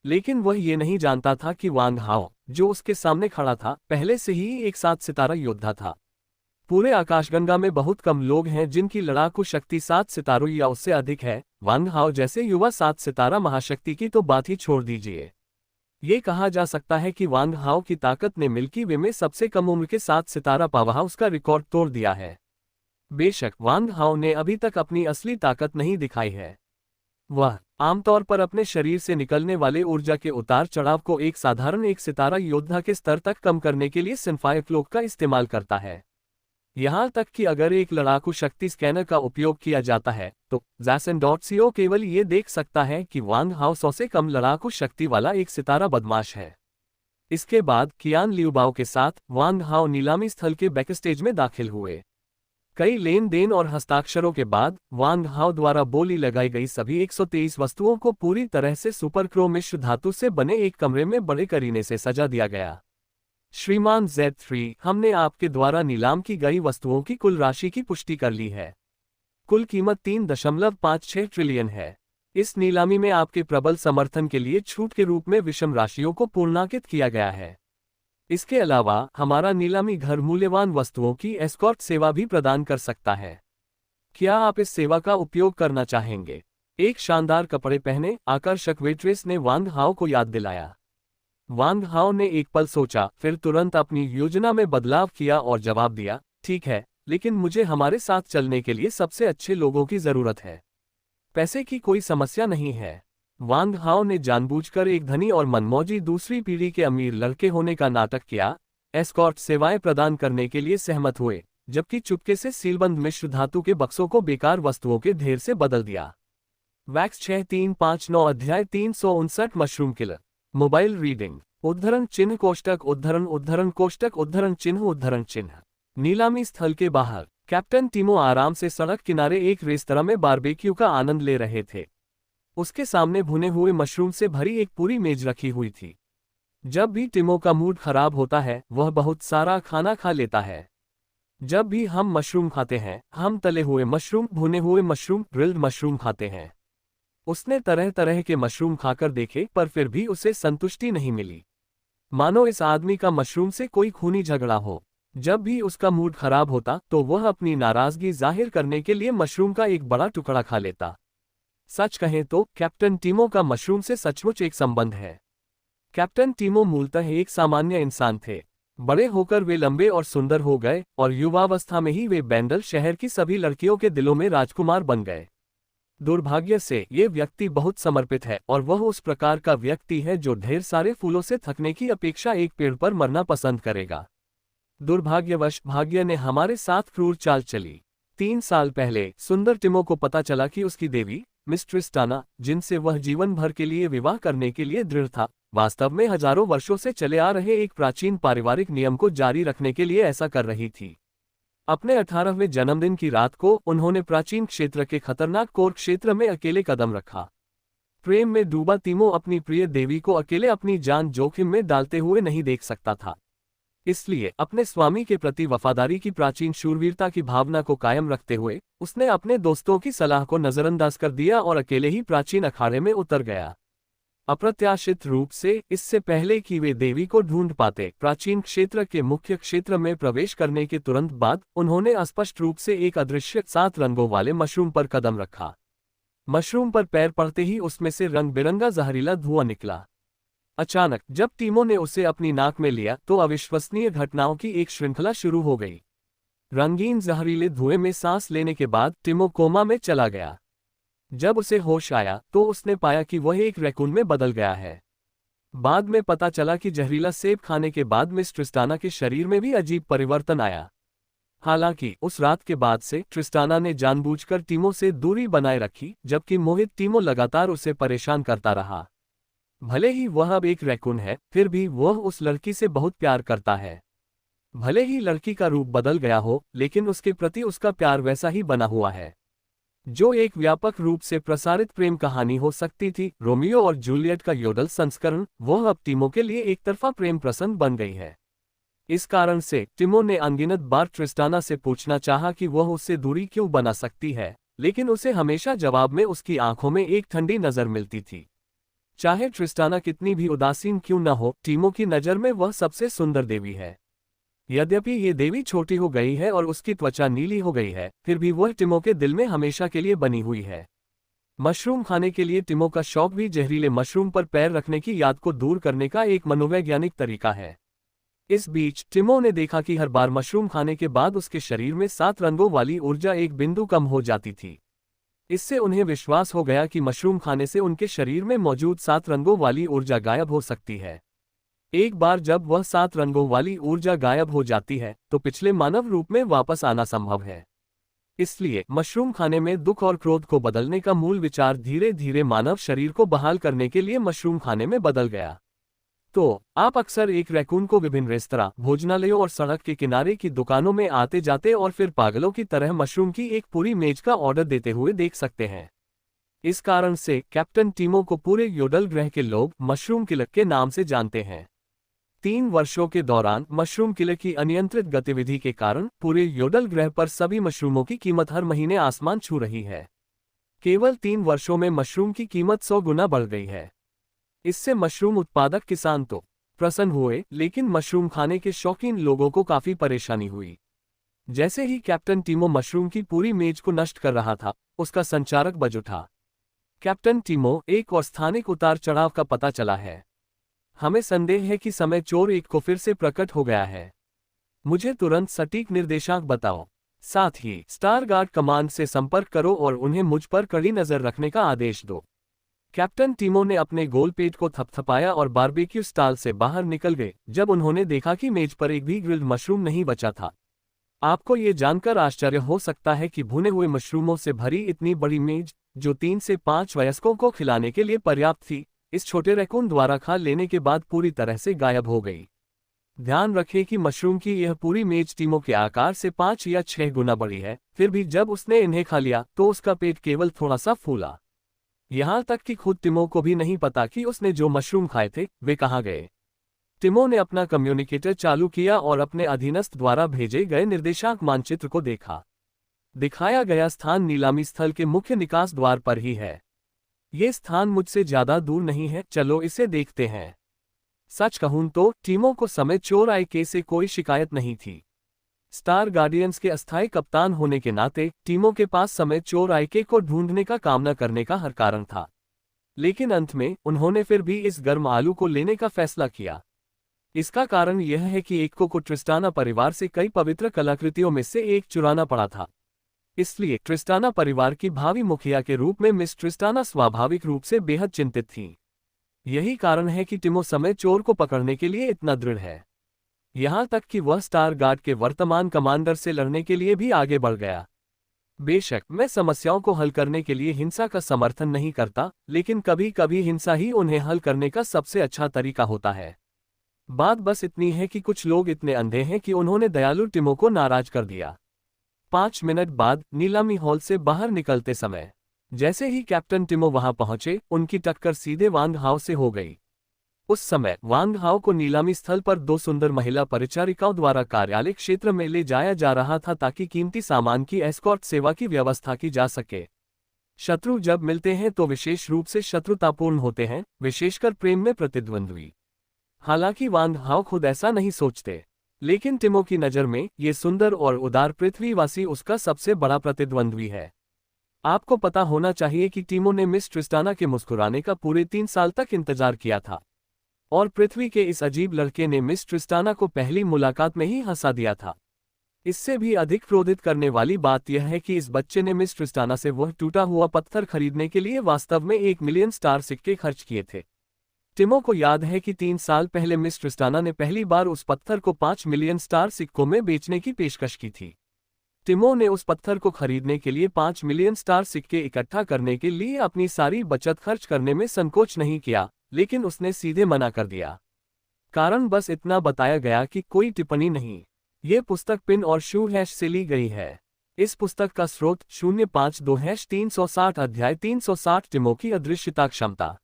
लेकिन वह ये नहीं जानता था कि वांग हाओ, जो उसके सामने खड़ा था, पहले से ही एक 7 सितारा योद्धा था। पूरे आकाशगंगा में बहुत कम लोग हैं जिनकी लड़ाकू शक्ति 7 सितारों या उससे अधिक है। वांग हाओ जैसे युवा 7 सितारा महाशक्ति की तो बात ही छोड़ दीजिए। ये कहा जा सकता है कि वांग हाओ की ताकत ने मिल्की वे में सबसे कम उम्र के 7 सितारा पावरहाउस का रिकॉर्ड तोड़ दिया है। बेशक वांग हाओ ने अभी तक अपनी असली ताकत नहीं दिखाई है। वह आमतौर पर अपने शरीर से निकलने वाले ऊर्जा के उतार चढ़ाव को एक साधारण 1 सितारा योद्धा के स्तर तक कम करने के लिए सिंफायर क्लोक का इस्तेमाल करता है। यहाँ तक कि अगर एक लड़ाकू शक्ति स्कैनर का उपयोग किया जाता है तो Zasen.co केवल ये देख सकता है कि वांग हाओ 100 से कम लड़ाकू शक्ति वाला 1 सितारा बदमाश है। इसके बाद कियान लियूबाओ के साथ वांग हाओ नीलामी स्थल के बैकस्टेज में दाखिल हुए। कई लेन देन और हस्ताक्षरों के बाद वांग हाओ द्वारा बोली लगाई गई सभी 123 वस्तुओं को पूरी तरह से सुपर क्रो मिश्र धातु से बने एक कमरे में बड़े करीने से सजा दिया गया। श्रीमान Z3, हमने आपके द्वारा नीलाम की गई वस्तुओं की कुल राशि की पुष्टि कर ली है। कुल कीमत 3.56 ट्रिलियन है। इस नीलामी में आपके प्रबल समर्थन के लिए छूट के रूप में विषम राशियों को पूर्णांकित किया गया है। इसके अलावा हमारा नीलामी घर मूल्यवान वस्तुओं की एस्कॉर्ट सेवा भी प्रदान कर सकता है। क्या आप इस सेवा का उपयोग करना चाहेंगे? एक शानदार कपड़े पहने आकर्षक वेट्रेस ने वांग हाओ को याद दिलाया। वांग हाओ ने एक पल सोचा, फिर तुरंत अपनी योजना में बदलाव किया और जवाब दिया, ठीक है, लेकिन मुझे हमारे साथ चलने के लिए सबसे अच्छे लोगों की जरूरत है। पैसे की कोई समस्या नहीं है। वांग हाओ ने जानबूझकर एक धनी और मनमौजी दूसरी पीढ़ी के अमीर लड़के होने का नाटक किया, एस्कॉर्ट सेवाएं प्रदान करने के लिए सहमत हुए, जबकि चुपके से सीलबंद मिश्र धातु के बक्सों को बेकार वस्तुओं के ढेर से बदल दिया। वैक्स 6359 अध्याय 359 मशरूम किलर। मोबाइल रीडिंग उद्धरण चिन्ह कोष्टक उद्धरण कोष्टक उद्धरण चिन्ह। नीलामी स्थल के बाहर कैप्टन टीमो आराम से सड़क किनारे एक रेस्तरां में बारबेक्यू का आनंद ले रहे थे। उसके सामने भुने हुए मशरूम से भरी एक पूरी मेज रखी हुई थी। जब भी टिमो का मूड खराब होता है वह बहुत सारा खाना खा लेता है। जब भी हम मशरूम खाते हैं हम तले हुए मशरूम, भुने हुए मशरूम, ग्रिल्ड मशरूम खाते हैं। उसने तरह तरह के मशरूम खाकर देखे पर फिर भी उसे संतुष्टि नहीं मिली, मानो इस आदमी का मशरूम से कोई खूनी झगड़ा हो। जब भी उसका मूड खराब होता तो वह अपनी नाराजगी जाहिर करने के लिए मशरूम का एक बड़ा टुकड़ा खा लेता। सच कहें तो कैप्टन टीमो का मशरूम से सचमुच एक संबंध है। कैप्टन टीमो मूलतः एक सामान्य इंसान थे। बड़े होकर वे लंबे और सुंदर हो गए और युवावस्था में ही वे बैंडल शहर की सभी लड़कियों के दिलों में राजकुमार बन गए। दुर्भाग्य से ये व्यक्ति बहुत समर्पित है और वह उस प्रकार का व्यक्ति है जो ढेर सारे फूलों से थकने की अपेक्षा एक पेड़ पर मरना पसंद करेगा। दुर्भाग्यवश भाग्य ने हमारे साथ क्रूर चाल चली। 3 साल पहले सुंदर टिमो को पता चला कि उसकी देवी मिस ट्रिस्टाना, जिनसे वह जीवन भर के लिए विवाह करने के लिए दृढ़ था, वास्तव में हजारों वर्षों से चले आ रहे एक प्राचीन पारिवारिक नियम को जारी रखने के लिए ऐसा कर रही थी। अपने 18वें जन्मदिन की रात को उन्होंने प्राचीन क्षेत्र के खतरनाक कोर क्षेत्र में अकेले कदम रखा। प्रेम में डूबा टीमो अपनी प्रिय देवी को अकेले अपनी जान जोखिम में डालते हुए नहीं देख सकता था। इसलिए अपने स्वामी के प्रति वफादारी की प्राचीन शूरवीरता की भावना को कायम रखते हुए उसने अपने दोस्तों की सलाह को नजरअंदाज कर दिया और अकेले ही प्राचीन अखाड़े में उतर गया। अप्रत्याशित रूप से, इससे पहले कि वे देवी को ढूंढ पाते, प्राचीन क्षेत्र के मुख्य क्षेत्र में प्रवेश करने के तुरंत बाद उन्होंने स्पष्ट रूप से एक अदृश्य 7 रंगों वाले मशरूम पर कदम रखा। मशरूम पर पैर पड़ते ही उसमें से रंग बिरंगा जहरीला धुआं निकला। अचानक जब टीमो ने उसे अपनी नाक में लिया तो अविश्वसनीय घटनाओं की एक श्रृंखला शुरू हो गई। रंगीन जहरीले धुएं में सांस लेने के बाद टीमो कोमा में चला गया। जब उसे होश आया तो उसने पाया कि वह एक रैकून में बदल गया है। बाद में पता चला कि जहरीला सेब खाने के बाद मिस ट्रिस्टाना के शरीर में भी अजीब परिवर्तन आया। हालांकि उस रात के बाद से ट्रिस्टाना ने जानबूझकर टीमो से दूरी बनाए रखी, जबकि मोहित टीमो लगातार उसे परेशान करता रहा। भले ही वह अब एक रैकून है, फिर भी वह उस लड़की से बहुत प्यार करता है। भले ही लड़की का रूप बदल गया हो, लेकिन उसके प्रति उसका प्यार वैसा ही बना हुआ है। जो एक व्यापक रूप से प्रसारित प्रेम कहानी हो सकती थी, रोमियो और जूलियट का योडल संस्करण, वह अब टीमो के लिए एक तरफा प्रेम प्रसंग बन गई है। इस कारण से टिमो ने अनगिनत बार ट्रिस्टाना से पूछना चाहा कि वह उससे दूरी क्यों बना सकती है, लेकिन उसे हमेशा जवाब में उसकी आंखों में एक ठंडी नजर मिलती थी। चाहे ट्रिस्टाना कितनी भी उदासीन क्यों न हो, टीमो की नजर में वह सबसे सुंदर देवी है। यद्यपि ये देवी छोटी हो गई है और उसकी त्वचा नीली हो गई है, फिर भी वह टिमो के दिल में हमेशा के लिए बनी हुई है। मशरूम खाने के लिए टिमो का शौक भी जहरीले मशरूम पर पैर रखने की याद को दूर करने का एक मनोवैज्ञानिक तरीका है। इस बीच टिमो ने देखा कि हर बार मशरूम खाने के बाद उसके शरीर में 7 रंगों वाली ऊर्जा एक बिंदु कम हो जाती थी। इससे उन्हें विश्वास हो गया कि मशरूम खाने से उनके शरीर में मौजूद 7 रंगों वाली ऊर्जा गायब हो सकती है। एक बार जब वह 7 रंगों वाली ऊर्जा गायब हो जाती है तो पिछले मानव रूप में वापस आना संभव है। इसलिए मशरूम खाने में दुख और क्रोध को बदलने का मूल विचार धीरे धीरे मानव शरीर को बहाल करने के लिए मशरूम खाने में बदल गया। तो आप अक्सर एक रैकून को विभिन्न रेस्तरां, भोजनालयों और सड़क के किनारे की दुकानों में आते जाते और फिर पागलों की तरह मशरूम की एक पूरी मेज का ऑर्डर देते हुए देख सकते हैं। इस कारण से कैप्टन टीमो को पूरे योडल ग्रह के लोग मशरूम किलर के नाम से जानते हैं। 3 वर्षों के दौरान मशरूम किले की अनियंत्रित गतिविधि के कारण पूरे योडल ग्रह पर सभी मशरूमों की कीमत हर महीने आसमान छू रही है। केवल 3 वर्षों में मशरूम की कीमत 100 गुना बढ़ गई है। इससे मशरूम उत्पादक किसान तो प्रसन्न हुए, लेकिन मशरूम खाने के शौकीन लोगों को काफी परेशानी हुई। जैसे ही कैप्टन टीमो मशरूम की पूरी मेज को नष्ट कर रहा था, उसका संचारक बज उठा। कैप्टन टीमो, एक और स्थानिक उतार चढ़ाव का पता चला है। हमें संदेह है कि समय चोर एक को फिर से प्रकट हो गया है। मुझे तुरंत सटीक निर्देशांक बताओ। साथ ही स्टार गार्ड कमांड से संपर्क करो और उन्हें मुझ पर कड़ी नजर रखने का आदेश दो। कैप्टन टीमो ने अपने गोल पेट को थपथपाया और बारबेक्यू स्टॉल से बाहर निकल गए जब उन्होंने देखा कि मेज पर एक भी ग्रिल्ड मशरूम नहीं बचा था। आपको ये जानकर आश्चर्य हो सकता है कि भुने हुए मशरूमों से भरी इतनी बड़ी मेज, जो 3 से 5 वयस्कों को खिलाने के लिए पर्याप्त थी, इस छोटे रैकून द्वारा खा लेने के बाद पूरी तरह से गायब हो गई। ध्यान रखें कि मशरूम की यह पूरी मेज टीमो के आकार से 5 या 6 गुना बड़ी है। फिर भी जब उसने इन्हें खा लिया तो उसका पेट केवल थोड़ा सा फूला। यहाँ तक कि खुद टिमो को भी नहीं पता कि उसने जो मशरूम खाए थे वे कहाँ गए। टिमो ने अपना कम्युनिकेटर चालू किया और अपने अधीनस्थ द्वारा भेजे गए निर्देशांक मानचित्र को देखा। दिखाया गया स्थान नीलामी स्थल के मुख्य निकास द्वार पर ही है। ये स्थान मुझसे ज्यादा दूर नहीं है, चलो इसे देखते हैं। सच कहूं तो टीमो को समय चोर आईके से कोई शिकायत नहीं थी। स्टार गार्डियंस के अस्थायी कप्तान होने के नाते टीमो के पास समय चोर आईके को ढूंढने का काम न करने का हर कारण था। लेकिन अंत में उन्होंने फिर भी इस गर्म आलू को लेने का फैसला किया। इसका कारण यह है कि एको को ट्रिस्टाना परिवार से कई पवित्र कलाकृतियों में से एक चुराना पड़ा था। इसलिए ट्रिस्टाना परिवार की भावी मुखिया के रूप में मिस ट्रिस्टाना स्वाभाविक रूप से बेहद चिंतित थी। यही कारण है कि टिमो समय चोर को पकड़ने के लिए इतना दृढ़ है। यहाँ तक कि वह स्टार गार्ड के वर्तमान कमांडर से लड़ने के लिए भी आगे बढ़ गया। बेशक मैं समस्याओं को हल करने के लिए हिंसा का समर्थन नहीं करता, लेकिन कभी कभी हिंसा ही उन्हें हल करने का सबसे अच्छा तरीका होता है। बात बस इतनी है कि कुछ लोग इतने अंधे हैं कि उन्होंने दयालु टिमो को नाराज कर दिया। 5 मिनट बाद नीलामी हॉल से बाहर निकलते समय जैसे ही कैप्टन टिमो वहां पहुंचे, उनकी टक्कर सीधे वांग हाओ से हो गई। उस समय वांग हाओ को नीलामी स्थल पर 2 सुंदर महिला परिचारिकाओं द्वारा कार्यालय क्षेत्र में ले जाया जा रहा था ताकि कीमती सामान की एस्कॉर्ट सेवा की व्यवस्था की जा सके। शत्रु जब मिलते हैं तो विशेष रूप से शत्रुतापूर्ण होते हैं, विशेषकर प्रेम में प्रतिद्वंद्वी। हालांकि वांग हाओ खुद ऐसा नहीं सोचते, लेकिन टिमो की नज़र में ये सुंदर और उदार पृथ्वीवासी उसका सबसे बड़ा प्रतिद्वंद्वी है। आपको पता होना चाहिए कि टिमो ने मिस ट्रिस्टाना के मुस्कुराने का पूरे 3 साल तक इंतजार किया था, और पृथ्वी के इस अजीब लड़के ने मिस ट्रिस्टाना को पहली मुलाकात में ही हंसा दिया था। इससे भी अधिक क्रोधित करने वाली बात यह है कि इस बच्चे ने मिस ट्रिस्टाना से वह टूटा हुआ पत्थर खरीदने के लिए वास्तव में 1 मिलियन स्टार सिक्के खर्च किए थे। टिमो को याद है कि 3 साल पहले मिस ट्रिस्टाना ने पहली बार उस पत्थर को 5 मिलियन स्टार सिक्कों में बेचने की पेशकश की थी। टिमो ने उस पत्थर को खरीदने के लिए 5 मिलियन स्टार सिक्के इकट्ठा करने के लिए अपनी सारी बचत खर्च करने में संकोच नहीं किया, लेकिन उसने सीधे मना कर दिया। कारण बस इतना बताया गया कि कोई टिप्पणी नहीं। ये पुस्तक पिन और शू हैश से ली गई है। इस पुस्तक का स्रोत 052-360 अध्याय 360 टिमो की अदृश्यता क्षमता।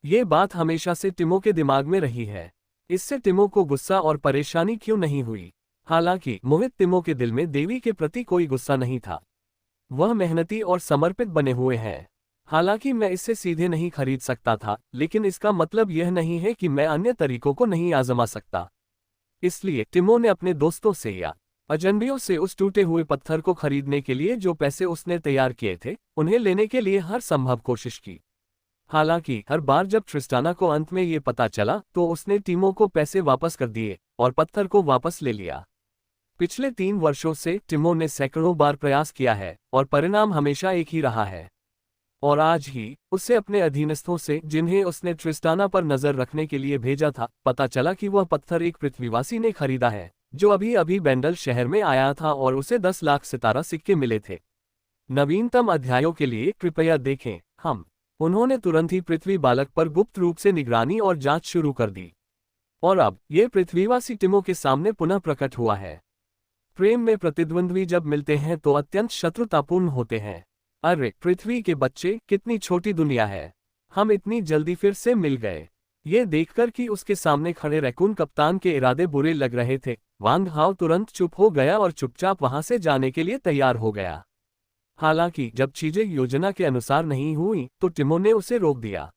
ये बात हमेशा से टिमो के दिमाग में रही है। इससे टिमो को गुस्सा और परेशानी क्यों नहीं हुई? हालांकि मोहित टिमो के दिल में देवी के प्रति कोई गुस्सा नहीं था। वह मेहनती और समर्पित बने हुए हैं। हालांकि मैं इससे सीधे नहीं खरीद सकता था, लेकिन इसका मतलब यह नहीं है कि मैं अन्य तरीकों को नहीं आजमा सकता। इसलिए टिमो ने अपने दोस्तों से या अजनबियों से उस टूटे हुए पत्थर को खरीदने के लिए जो पैसे उसने तैयार किए थे, उन्हें लेने के लिए हर संभव कोशिश की। हालांकि हर बार जब ट्रिस्टाना को अंत में ये पता चला तो उसने टिमो को पैसे वापस कर दिए और पत्थर को वापस ले लिया। पिछले 3 वर्षों से टिमो ने सैकड़ों बार प्रयास किया है और परिणाम हमेशा एक ही रहा है। और आज ही उससे अपने अधीनस्थों से, जिन्हें उसने ट्रिस्टाना पर नजर रखने के लिए भेजा था, पता चला कि वह पत्थर एक पृथ्वीवासी ने खरीदा है जो अभी अभी बेंडल शहर में आया था और उसे 10 लाख सितारा सिक्के मिले थे। नवीनतम अध्यायों के लिए कृपया देखें हम। उन्होंने तुरंत ही पृथ्वी बालक पर गुप्त रूप से निगरानी और जांच शुरू कर दी, और अब ये पृथ्वीवासी टिमो के सामने पुनः प्रकट हुआ है। प्रेम में प्रतिद्वंद्वी जब मिलते हैं तो अत्यंत शत्रुतापूर्ण होते हैं। अरे पृथ्वी के बच्चे, कितनी छोटी दुनिया है। हम इतनी जल्दी फिर से मिल गए। ये देखकर कि उसके सामने खड़े रैकून कप्तान के इरादे बुरे लग रहे थे, वांग हाओ तुरंत चुप हो गया और चुपचाप वहां से जाने के लिए तैयार हो गया। हालांकि जब चीजें योजना के अनुसार नहीं हुई तो टिमो ने उसे रोक दिया।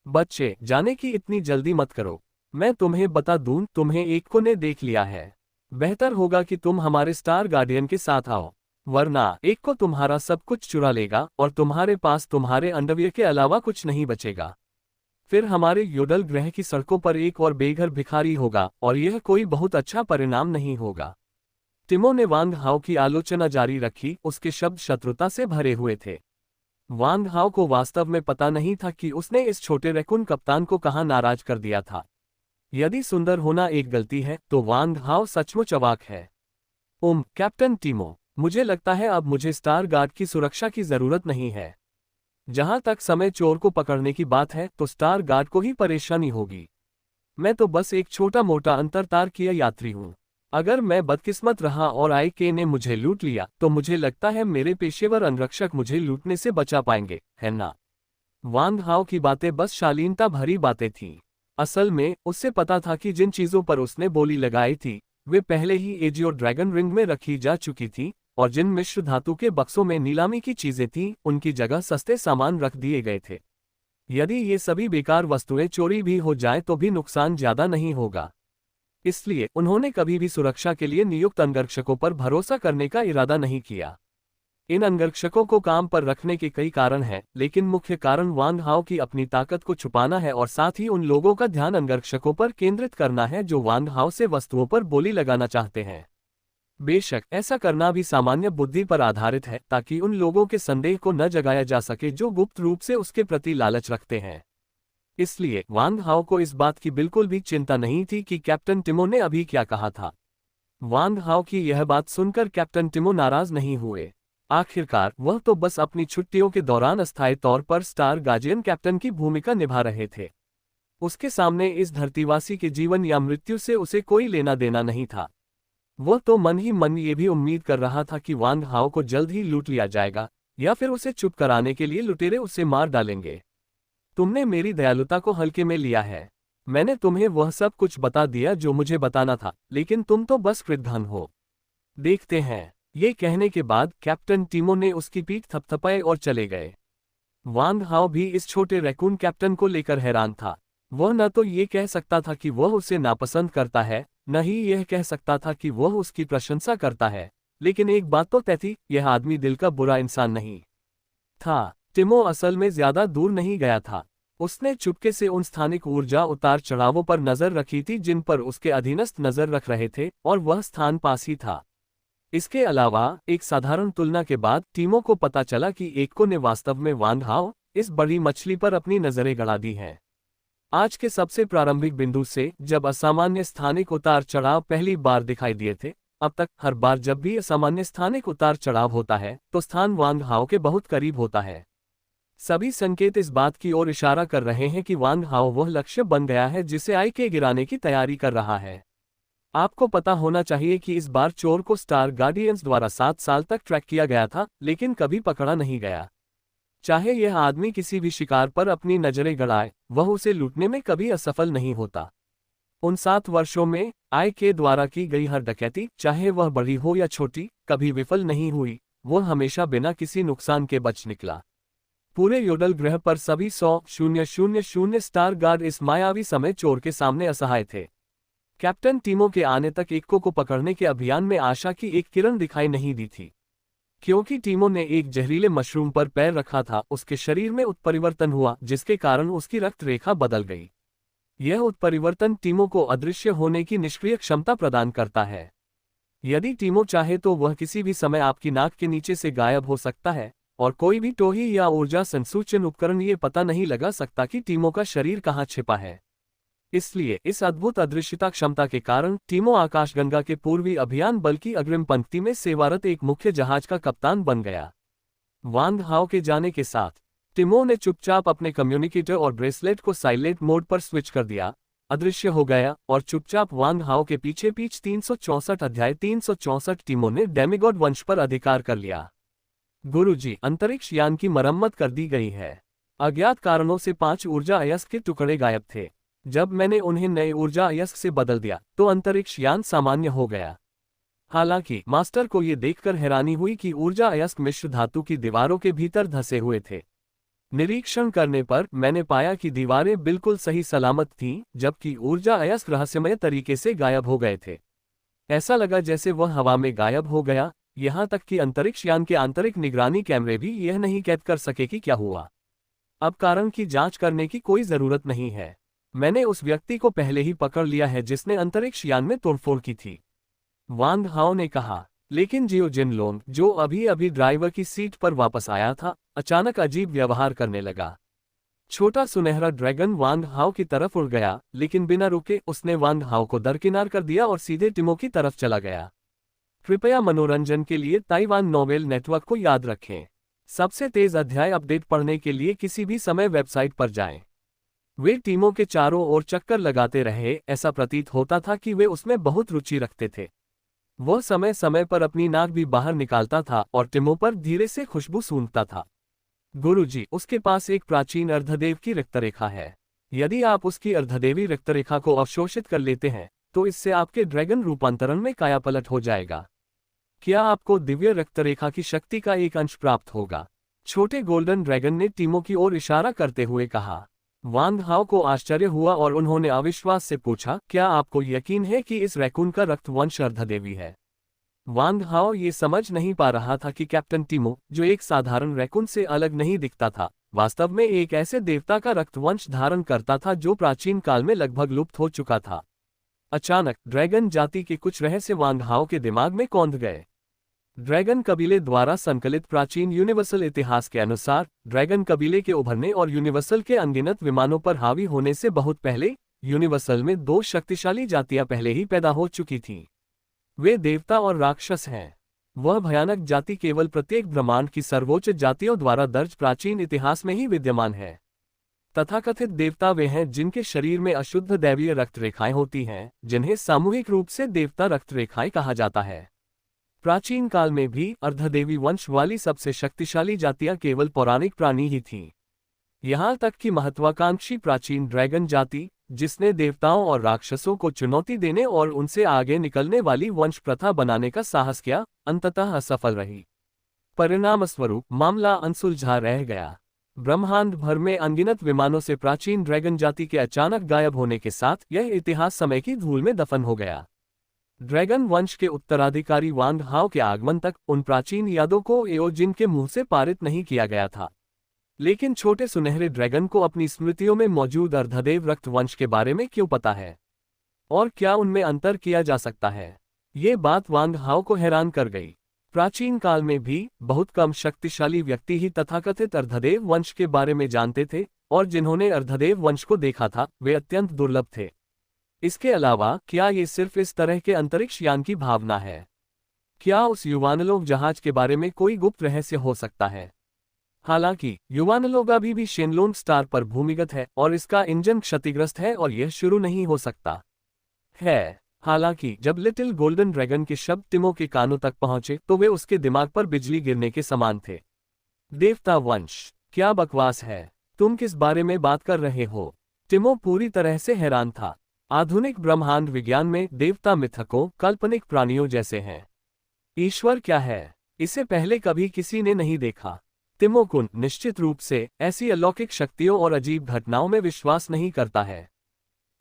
बच्चे, जाने की इतनी जल्दी मत करो। मैं तुम्हें बता दूं, तुम्हें एक को ने देख लिया है। बेहतर होगा कि तुम हमारे स्टार गार्डियन के साथ आओ, वरना एक को तुम्हारा सब कुछ चुरा लेगा और तुम्हारे पास तुम्हारे अंडरवियर के अलावा कुछ नहीं बचेगा। फिर हमारे योडल ग्रह की सड़कों पर एक और बेघर भिखारी होगा और यह कोई बहुत अच्छा परिणाम नहीं होगा। टिमो ने वांग हाओ की आलोचना जारी रखी, उसके शब्द शत्रुता से भरे हुए थे। वांग हाओ को वास्तव में पता नहीं था कि उसने इस छोटे रैकून कप्तान को कहां नाराज कर दिया था। यदि सुंदर होना एक गलती है तो वांग हाओ सचमुच अवाक है। कैप्टन टिमो, मुझे लगता है अब मुझे स्टार गार्ड की सुरक्षा की जरूरत नहीं है। जहां तक समय चोर को पकड़ने की बात है तो स्टार गार्ड को ही परेशानी होगी। मैं तो बस एक छोटा मोटा अंतरतारकीय यात्री हूं। अगर मैं बदकिस्मत रहा और IK ने मुझे लूट लिया तो मुझे लगता है मेरे पेशेवर अंगरक्षक मुझे लूटने से बचा पाएंगे, है ना? वांग हाओ की बातें बस शालीनता भरी बातें थीं। असल में उससे पता था कि जिन चीजों पर उसने बोली लगाई थी वे पहले ही एजियो ड्रैगन रिंग में रखी जा चुकी थी, और जिन मिश्र धातु के बक्सों में नीलामी की चीजें थीं उनकी जगह सस्ते सामान रख दिए गए थे। यदि ये सभी बेकार वस्तुएं चोरी भी हो जाए तो भी नुकसान ज्यादा नहीं होगा। इसलिए उन्होंने कभी भी सुरक्षा के लिए नियुक्त अंगरक्षकों पर भरोसा करने का इरादा नहीं किया। इन अंगरक्षकों को काम पर रखने के कई कारण हैं, लेकिन मुख्य कारण वांग हाओ की अपनी ताकत को छुपाना है और साथ ही उन लोगों का ध्यान अंगरक्षकों पर केंद्रित करना है जो वांग हाओ से वस्तुओं पर बोली लगाना चाहते हैं। बेशक ऐसा करना भी सामान्य बुद्धि पर आधारित है ताकि उन लोगों के संदेह को न जगाया जा सके जो गुप्त रूप से उसके प्रति लालच रखते हैं। इसलिए वांग हाओ को इस बात की बिल्कुल भी चिंता नहीं थी कि कैप्टन टिमो ने अभी क्या कहा था। वांग हाओ की यह बात सुनकर कैप्टन टिमो नाराज नहीं हुए। आखिरकार वह तो बस अपनी छुट्टियों के दौरान अस्थायी तौर पर स्टार गार्डियन कैप्टन की भूमिका निभा रहे थे। उसके सामने इस धरतीवासी के जीवन या मृत्यु से उसे कोई लेना देना नहीं था। वह तो मन ही मन ये भी उम्मीद कर रहा था कि वांग हाओ को जल्द ही लूट लिया जाएगा या फिर उसे चुप कराने के लिए लुटेरे उसे मार डालेंगे। तुमने मेरी दयालुता को हल्के में लिया है। मैंने तुम्हें वह सब कुछ बता दिया जो मुझे बताना था, लेकिन तुम तो बस कृतघ्न हो। देखते हैं। ये कहने के बाद कैप्टन टिमो ने उसकी पीठ थपथपाई और चले गए। वांग हाओ भी इस छोटे रैकून कैप्टन को लेकर हैरान था। वह न तो ये कह सकता था कि वह उसे नापसंद करता है, न ही यह कह सकता था कि वह उसकी प्रशंसा करता है, लेकिन एक बात तो तय थी, यह आदमी दिल का बुरा इंसान नहीं था। टिमो असल में ज्यादा दूर नहीं गया था। उसने चुपके से उन स्थानिक ऊर्जा उतार चढ़ावों पर नजर रखी थी जिन पर उसके अधीनस्थ नजर रख रहे थे, और वह स्थान पास ही था। इसके अलावा एक साधारण तुलना के बाद टीमों को पता चला कि एको ने वास्तव में वांग हाओ, इस बड़ी मछली पर अपनी नजरें गड़ा दी हैं। आज के सबसे प्रारंभिक बिंदु से जब असामान्य स्थानिक उतार चढ़ाव पहली बार दिखाई दिए थे, अब तक हर बार जब भी असामान्य स्थानिक उतार चढ़ाव होता है तो स्थान वांग हाओ के बहुत करीब होता है। सभी संकेत इस बात की ओर इशारा कर रहे हैं कि वांग हाओ वह लक्ष्य बन गया है जिसे IK गिराने की तैयारी कर रहा है। आपको पता होना चाहिए कि इस बार चोर को स्टार गार्डियंस द्वारा 7 साल तक ट्रैक किया गया था, लेकिन कभी पकड़ा नहीं गया। चाहे यह आदमी किसी भी शिकार पर अपनी नजरें गड़ाए, वह उसे लूटने में कभी असफल नहीं होता। उन 7 वर्षों में IK द्वारा की गई हर डकैती, चाहे वह बड़ी हो या छोटी, कभी विफल नहीं हुई। वह हमेशा बिना किसी नुकसान के बच निकला। पूरे योडल ग्रह पर सभी 100,000 स्टार गार्ड इस मायावी समय चोर के सामने असहाय थे। कैप्टन टीमो के आने तक एको को पकड़ने के अभियान में आशा की एक किरण दिखाई नहीं दी थी। क्योंकि टीमो ने एक जहरीले मशरूम पर पैर रखा था, उसके शरीर में उत्परिवर्तन हुआ जिसके कारण उसकी रक्त रेखा बदल गई। यह उत्परिवर्तन टीमो को अदृश्य होने की निष्क्रिय क्षमता प्रदान करता है। यदि टीमो चाहे तो वह किसी भी समय आपकी नाक के नीचे से गायब हो सकता है, और कोई भी टोही या ऊर्जा संसूचन उपकरण ये पता नहीं लगा सकता कि टीमो का शरीर कहाँ छिपा है। इसलिए इस अद्भुत अदृश्यता क्षमता के कारण टीमो आकाशगंगा के पूर्वी अभियान बल की अग्रिम पंक्ति में सेवारत एक मुख्य जहाज का कप्तान बन गया। वांग हाओ के जाने के साथ टीमो ने चुपचाप अपने कम्युनिकेटर और ब्रेसलेट को साइलेंट मोड पर स्विच कर दिया, अदृश्य हो गया और चुपचाप वांग हाओ के पीछे 364 अध्याय 364 टीमो ने डेमिगॉड वंश पर अधिकार कर लिया। गुरुजी, अंतरिक्ष यान की मरम्मत कर दी गई है। अज्ञात कारणों से 5 ऊर्जा अयस्क के टुकड़े गायब थे। जब मैंने उन्हें नए ऊर्जा अयस्क से बदल दिया तो अंतरिक्ष यान सामान्य हो गया। हालांकि मास्टर को ये देखकर हैरानी हुई कि ऊर्जा अयस्क मिश्र धातु की दीवारों के भीतर धंसे हुए थे। निरीक्षण करने पर मैंने पाया कि दीवारें बिल्कुल सही सलामत थीं, जबकि ऊर्जा अयस्क रहस्यमय तरीके से गायब हो गए थे। ऐसा लगा जैसे वह हवा में गायब हो गया, यहाँ तक कि अंतरिक्ष यान के आंतरिक निगरानी कैमरे भी यह नहीं कैद कर सके कि क्या हुआ। अब कारण की जांच करने की कोई जरूरत नहीं है। मैंने उस व्यक्ति को पहले ही पकड़ लिया है जिसने अंतरिक्ष यान में तोड़फोड़ की थी, वांग हाओ ने कहा। लेकिन जियो जिनलोंग, जो अभी अभी ड्राइवर की सीट पर वापस आया था, अचानक अजीब व्यवहार करने लगा। छोटा सुनहरा ड्रैगन वांग हाओ की तरफ उड़ गया, लेकिन बिना रुके उसने वांग हाओ को दरकिनार कर दिया और सीधे टिमो की तरफ चला गया। कृपया मनोरंजन के लिए ताइवान नोवेल नेटवर्क को याद रखें। सबसे तेज अध्याय अपडेट पढ़ने के लिए किसी भी समय वेबसाइट पर जाएं। वे टीमों के चारों ओर चक्कर लगाते रहे, ऐसा प्रतीत होता था कि वे उसमें बहुत रुचि रखते थे। वह समय समय पर अपनी नाक भी बाहर निकालता था और टिमो पर धीरे से खुशबू सूंघता था। गुरुजी, उसके पास एक प्राचीन अर्धदेव की रक्तरेखा है। यदि आप उसकी अर्धदेवी रक्तरेखा को अवशोषित कर लेते हैं तो इससे आपके ड्रैगन रूपांतरण में कायापलट हो जाएगा। क्या आपको दिव्य रक्तरेखा की शक्ति का एक अंश प्राप्त होगा? छोटे गोल्डन ड्रैगन ने टीमो की ओर इशारा करते हुए कहा। वांग हाओ को आश्चर्य हुआ और उन्होंने अविश्वास से पूछा, क्या आपको यकीन है कि इस रैकून का रक्तवंश अर्धदेवी है? वांग हाओ ये समझ नहीं पा रहा था कि कैप्टन टीमो, जो एक साधारण रैकून से अलग नहीं दिखता था, वास्तव में एक ऐसे देवता का रक्तवंश धारण करता था जो प्राचीन काल में लगभग लुप्त हो चुका था। अचानक ड्रैगन जाति के कुछ रहस्य वांग हाओ के दिमाग में कौंध गए। ड्रैगन कबीले द्वारा संकलित प्राचीन यूनिवर्सल इतिहास के अनुसार, ड्रैगन कबीले के उभरने और यूनिवर्सल के अनगिनत विमानों पर हावी होने से बहुत पहले, यूनिवर्सल में दो शक्तिशाली जातियां पहले ही पैदा हो चुकी थीं। वे देवता और राक्षस हैं। वह भयानक जाति केवल प्रत्येक ब्रह्मांड की सर्वोच्च जातियों द्वारा दर्ज प्राचीन इतिहास में ही विद्यमान है। तथाकथित देवता वे हैं जिनके शरीर में अशुद्ध दैवीय रक्तरेखाएं होती हैं, जिन्हें सामूहिक रूप से देवता रक्तरेखाएं कहा जाता है। प्राचीन काल में भी अर्धदेवी वंश वाली सबसे शक्तिशाली जातियां केवल पौराणिक प्राणी ही थीं। यहाँ तक कि महत्वाकांक्षी प्राचीन ड्रैगन जाति, जिसने देवताओं और राक्षसों को चुनौती देने और उनसे आगे निकलने वाली वंश प्रथा बनाने का साहस किया, अंततः असफल रही। परिणामस्वरूप मामला अनसुलझा रह गया। ब्रह्मांड भर में अनगिनत विमानों से प्राचीन ड्रैगन जाति के अचानक गायब होने के साथ यह इतिहास समय की धूल में दफन हो गया। ड्रैगन वंश के उत्तराधिकारी वांग हाओ के आगमन तक उन प्राचीन यादों को एओजिन के मुंह से पारित नहीं किया गया था। लेकिन छोटे सुनहरे ड्रैगन को अपनी स्मृतियों में मौजूद अर्धदेव रक्त वंश के बारे में क्यों पता है? और क्या उनमें अंतर किया जा सकता है? ये बात वांग हाओ को हैरान कर गई। प्राचीन काल में भी बहुत कम शक्तिशाली व्यक्ति ही तथाकथित अर्धदेव वंश के बारे में जानते थे, और जिन्होंने अर्धदेव वंश को देखा था वे अत्यंत दुर्लभ थे। इसके अलावा क्या ये सिर्फ इस तरह के अंतरिक्ष यान की भावना है? क्या उस युवानलोक जहाज के बारे में कोई गुप्त रहस्य हो सकता है? हालांकि युवानलोक अभी भी शेनलोन स्टार पर भूमिगत है और इसका इंजन क्षतिग्रस्त है और यह शुरू नहीं हो सकता है। हालांकि जब लिटिल गोल्डन ड्रैगन के शब्द टिमो के कानों तक पहुंचे तो वे उसके दिमाग पर बिजली गिरने के समान थे। देवता वंश, क्या बकवास है? तुम किस बारे में बात कर रहे हो? टिमो पूरी तरह से हैरान था। आधुनिक ब्रह्मांड विज्ञान में देवता मिथकों, काल्पनिक प्राणियों जैसे हैं। ईश्वर क्या है, इसे पहले कभी किसी ने नहीं देखा। टिमो कुन निश्चित रूप से ऐसी अलौकिक शक्तियों और अजीब घटनाओं में विश्वास नहीं करता है।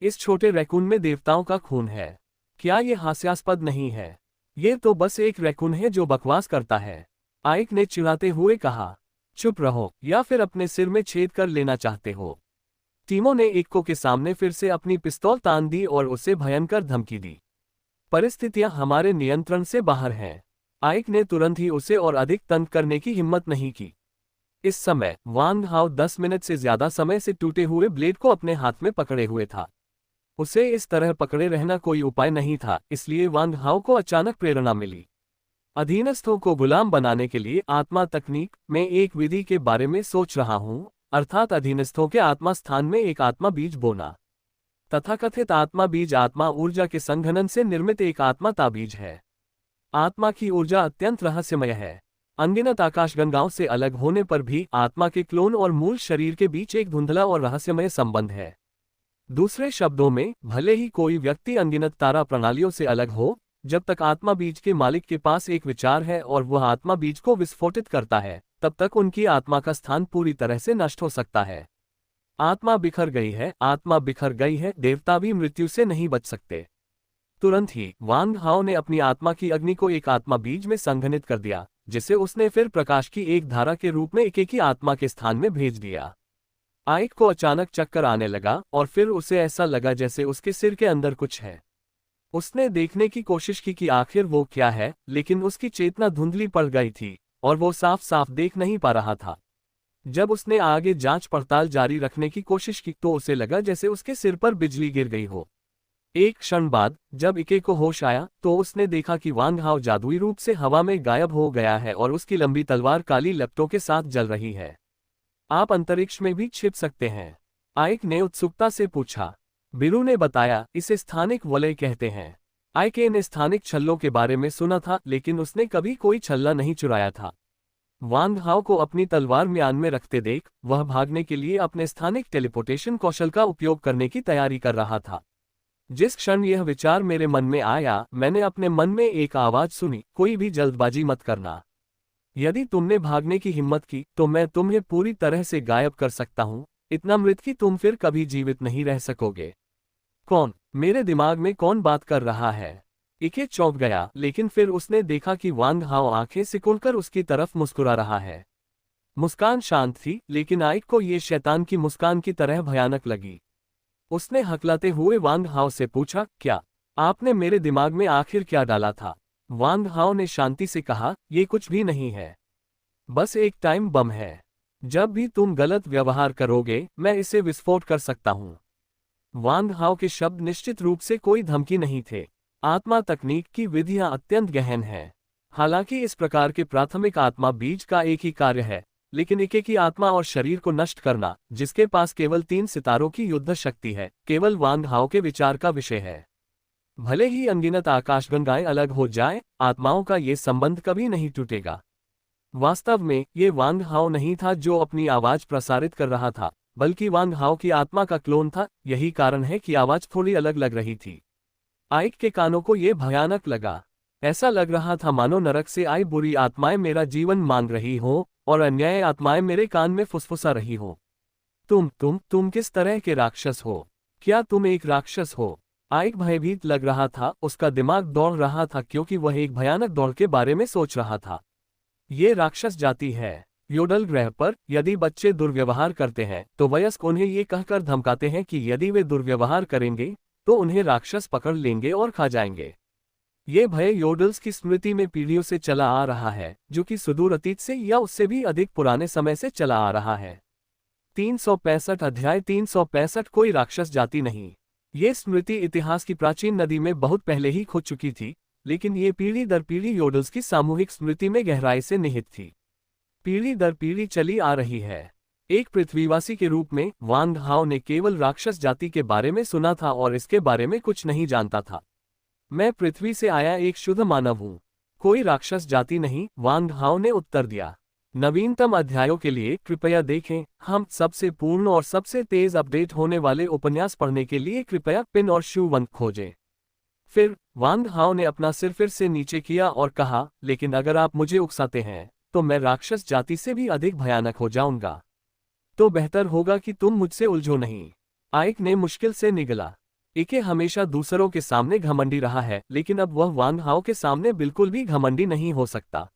इस छोटे रैकून में देवताओं का खून है। क्या ये हास्यास्पद नहीं है? ये तो बस एक रैकून है जो बकवास करता है, आइक ने चिढ़ाते हुए कहा। चुप रहो, या फिर अपने सिर में छेद कर लेना चाहते हो? टीमो ने इक्को के सामने फिर से अपनी पिस्तौल तान दी और उसे भयंकर धमकी दी। परिस्थितियां हमारे नियंत्रण से बाहर हैं। आइक ने तुरंत ही उसे और अधिक तंग करने की हिम्मत नहीं की। इस समय वांग हाओ 10 मिनट से ज्यादा समय से टूटे हुए ब्लेड को अपने हाथ में पकड़े हुए था। उसे इस तरह पकड़े रहना कोई उपाय नहीं था, इसलिए वांग हाओ को अचानक प्रेरणा मिली। अधीनस्थों को गुलाम बनाने के लिए आत्मा तकनीक में एक विधि के बारे में सोच रहा हूं, अर्थात अधीनस्थों के आत्मा स्थान में एक आत्मा बीज बोना। तथाकथित आत्मा बीज आत्मा ऊर्जा के संघनन से निर्मित एक आत्मा ताबीज है। आत्मा की ऊर्जा अत्यंत रहस्यमय है। अनगिनत आकाशगंगाओं से अलग होने पर भी आत्मा के क्लोन और मूल शरीर के बीच एक धुंधला और रहस्यमय संबंध है। दूसरे शब्दों में, भले ही कोई व्यक्ति अनगिनत तारा प्रणालियों से अलग हो, जब तक आत्मा बीज के मालिक के पास एक विचार है और वह आत्मा बीज को विस्फोटित करता है, तब तक उनकी आत्मा का स्थान पूरी तरह से नष्ट हो सकता है। आत्मा बिखर गई है, आत्मा बिखर गई है, देवता भी मृत्यु से नहीं बच सकते। तुरंत ही वांग हाओ ने अपनी आत्मा की अग्नि को एक आत्मा बीज में संघनित कर दिया, जिसे उसने फिर प्रकाश की एक धारा के रूप में एक ही आत्मा के स्थान में भेज दिया। आइक को अचानक चक्कर आने लगा और फिर उसे ऐसा लगा जैसे उसके सिर के अंदर कुछ है। उसने देखने की कोशिश की कि आखिर वो क्या है, लेकिन उसकी चेतना धुंधली पड़ गई थी और वो साफ साफ देख नहीं पा रहा था। जब उसने आगे जांच पड़ताल जारी रखने की कोशिश की तो उसे लगा जैसे उसके सिर पर बिजली गिर गई हो। एक क्षण बाद जब इके को होश आया तो उसने देखा कि वांग हाओ जादुई रूप से हवा में गायब हो गया है और उसकी लंबी तलवार काली लपटों के साथ जल रही है। आप अंतरिक्ष में भी छिप सकते हैं? आइक ने उत्सुकता से पूछा। बिरु ने बताया, इसे स्थानिक वलय कहते हैं। आइके ने स्थानिक छल्लों के बारे में सुना था, लेकिन उसने कभी कोई छल्ला नहीं चुराया था। वांग हाओ को अपनी तलवार म्यान में रखते देख वह भागने के लिए अपने स्थानिक टेलीपोर्टेशन कौशल का उपयोग करने की तैयारी कर रहा था। जिस क्षण यह विचार मेरे मन में आया, मैंने अपने मन में एक आवाज सुनी, कोई भी जल्दबाजी मत करना। यदि तुमने भागने की हिम्मत की तो मैं तुम्हें पूरी तरह से गायब कर सकता हूं, इतना मृत कि तुम फिर कभी जीवित नहीं रह सकोगे। कौन? मेरे दिमाग में कौन बात कर रहा है? इके चौंक गया, लेकिन फिर उसने देखा कि वांग हाओ आंखें सिकुड़कर उसकी तरफ मुस्कुरा रहा है। मुस्कान शांत थी, लेकिन आइक को ये शैतान की मुस्कान की तरह भयानक लगी। उसने हकलाते हुए वांग हाओ से पूछा, क्या आपने मेरे दिमाग में आखिर क्या डाला था? वांग हाओ ने शांति से कहा, ये कुछ भी नहीं है, बस एक टाइम बम है। जब भी तुम गलत व्यवहार करोगे मैं इसे विस्फोट कर सकता हूं। वांग हाओ के शब्द निश्चित रूप से कोई धमकी नहीं थे। आत्मा तकनीक की विधियां अत्यंत गहन है। हालांकि इस प्रकार के प्राथमिक आत्मा बीज का एक ही कार्य है, लेकिन इके की आत्मा और शरीर को नष्ट करना, जिसके पास केवल 3 सितारों की युद्ध शक्ति है, केवल वांग हाओ के विचार का विषय है। भले ही अनगिनत आकाशगंगाएं अलग हो जाएं, आत्माओं का ये संबंध कभी नहीं टूटेगा। वास्तव में ये वांग हाओ नहीं था जो अपनी आवाज प्रसारित कर रहा था, बल्कि वांग हाओ की आत्मा का क्लोन था। यही कारण है कि आवाज थोड़ी अलग लग रही थी। आइक के कानों को यह भयानक लगा। ऐसा लग रहा था मानो नरक से आई बुरी आत्माएं मेरा जीवन मांग रही हो और अन्याय आत्माएं मेरे कान में फुसफुसा रही हो। तुम किस तरह के राक्षस हो? क्या तुम एक राक्षस हो? आइक भयभीत लग रहा था, उसका दिमाग दौड़ रहा था क्योंकि वह एक भयानक दौड़ के बारे में सोच रहा था। ये राक्षस जाति है। योडल ग्रह पर यदि बच्चे दुर्व्यवहार करते हैं तो वयस्क उन्हें ये कहकर धमकाते हैं कि यदि वे दुर्व्यवहार करेंगे तो उन्हें राक्षस पकड़ लेंगे और खा जाएंगे। ये भय योडल्स की स्मृति में पीढ़ियों से चला आ रहा है, जो कि सुदूर अतीत से या उससे भी अधिक पुराने समय से चला आ रहा है। 365 अध्याय 365 कोई राक्षस जाति नहीं। ये स्मृति इतिहास की प्राचीन नदी में बहुत पहले ही खो चुकी थी, लेकिन ये पीढ़ी दर पीढ़ी योडल्स की सामूहिक स्मृति में गहराई से निहित थी। पीढ़ी दर पीढ़ी चली आ रही है। एक पृथ्वीवासी के रूप में वांग हाओ ने केवल राक्षस जाति के बारे में सुना था और इसके बारे में कुछ नहीं जानता था। मैं पृथ्वी से आया एक शुद्ध मानव हूँ, कोई राक्षस जाति नहीं, वांग हाओ ने उत्तर दिया। नवीनतम अध्यायों के लिए कृपया देखें। हम सबसे पूर्ण और सबसे तेज अपडेट होने वाले उपन्यास पढ़ने के लिए कृपया पिन और शू वन खोजें। फिर वांग हाओ ने अपना सिर फिर से नीचे किया और कहा, लेकिन अगर आप मुझे उकसाते हैं तो मैं राक्षस जाति से भी अधिक भयानक हो जाऊंगा। तो बेहतर होगा कि तुम मुझसे उलझो नहीं। आइक ने मुश्किल से निगला। इके हमेशा दूसरों के सामने घमंडी रहा है, लेकिन अब वह वांग हाओ के सामने बिल्कुल भी घमंडी नहीं हो सकता।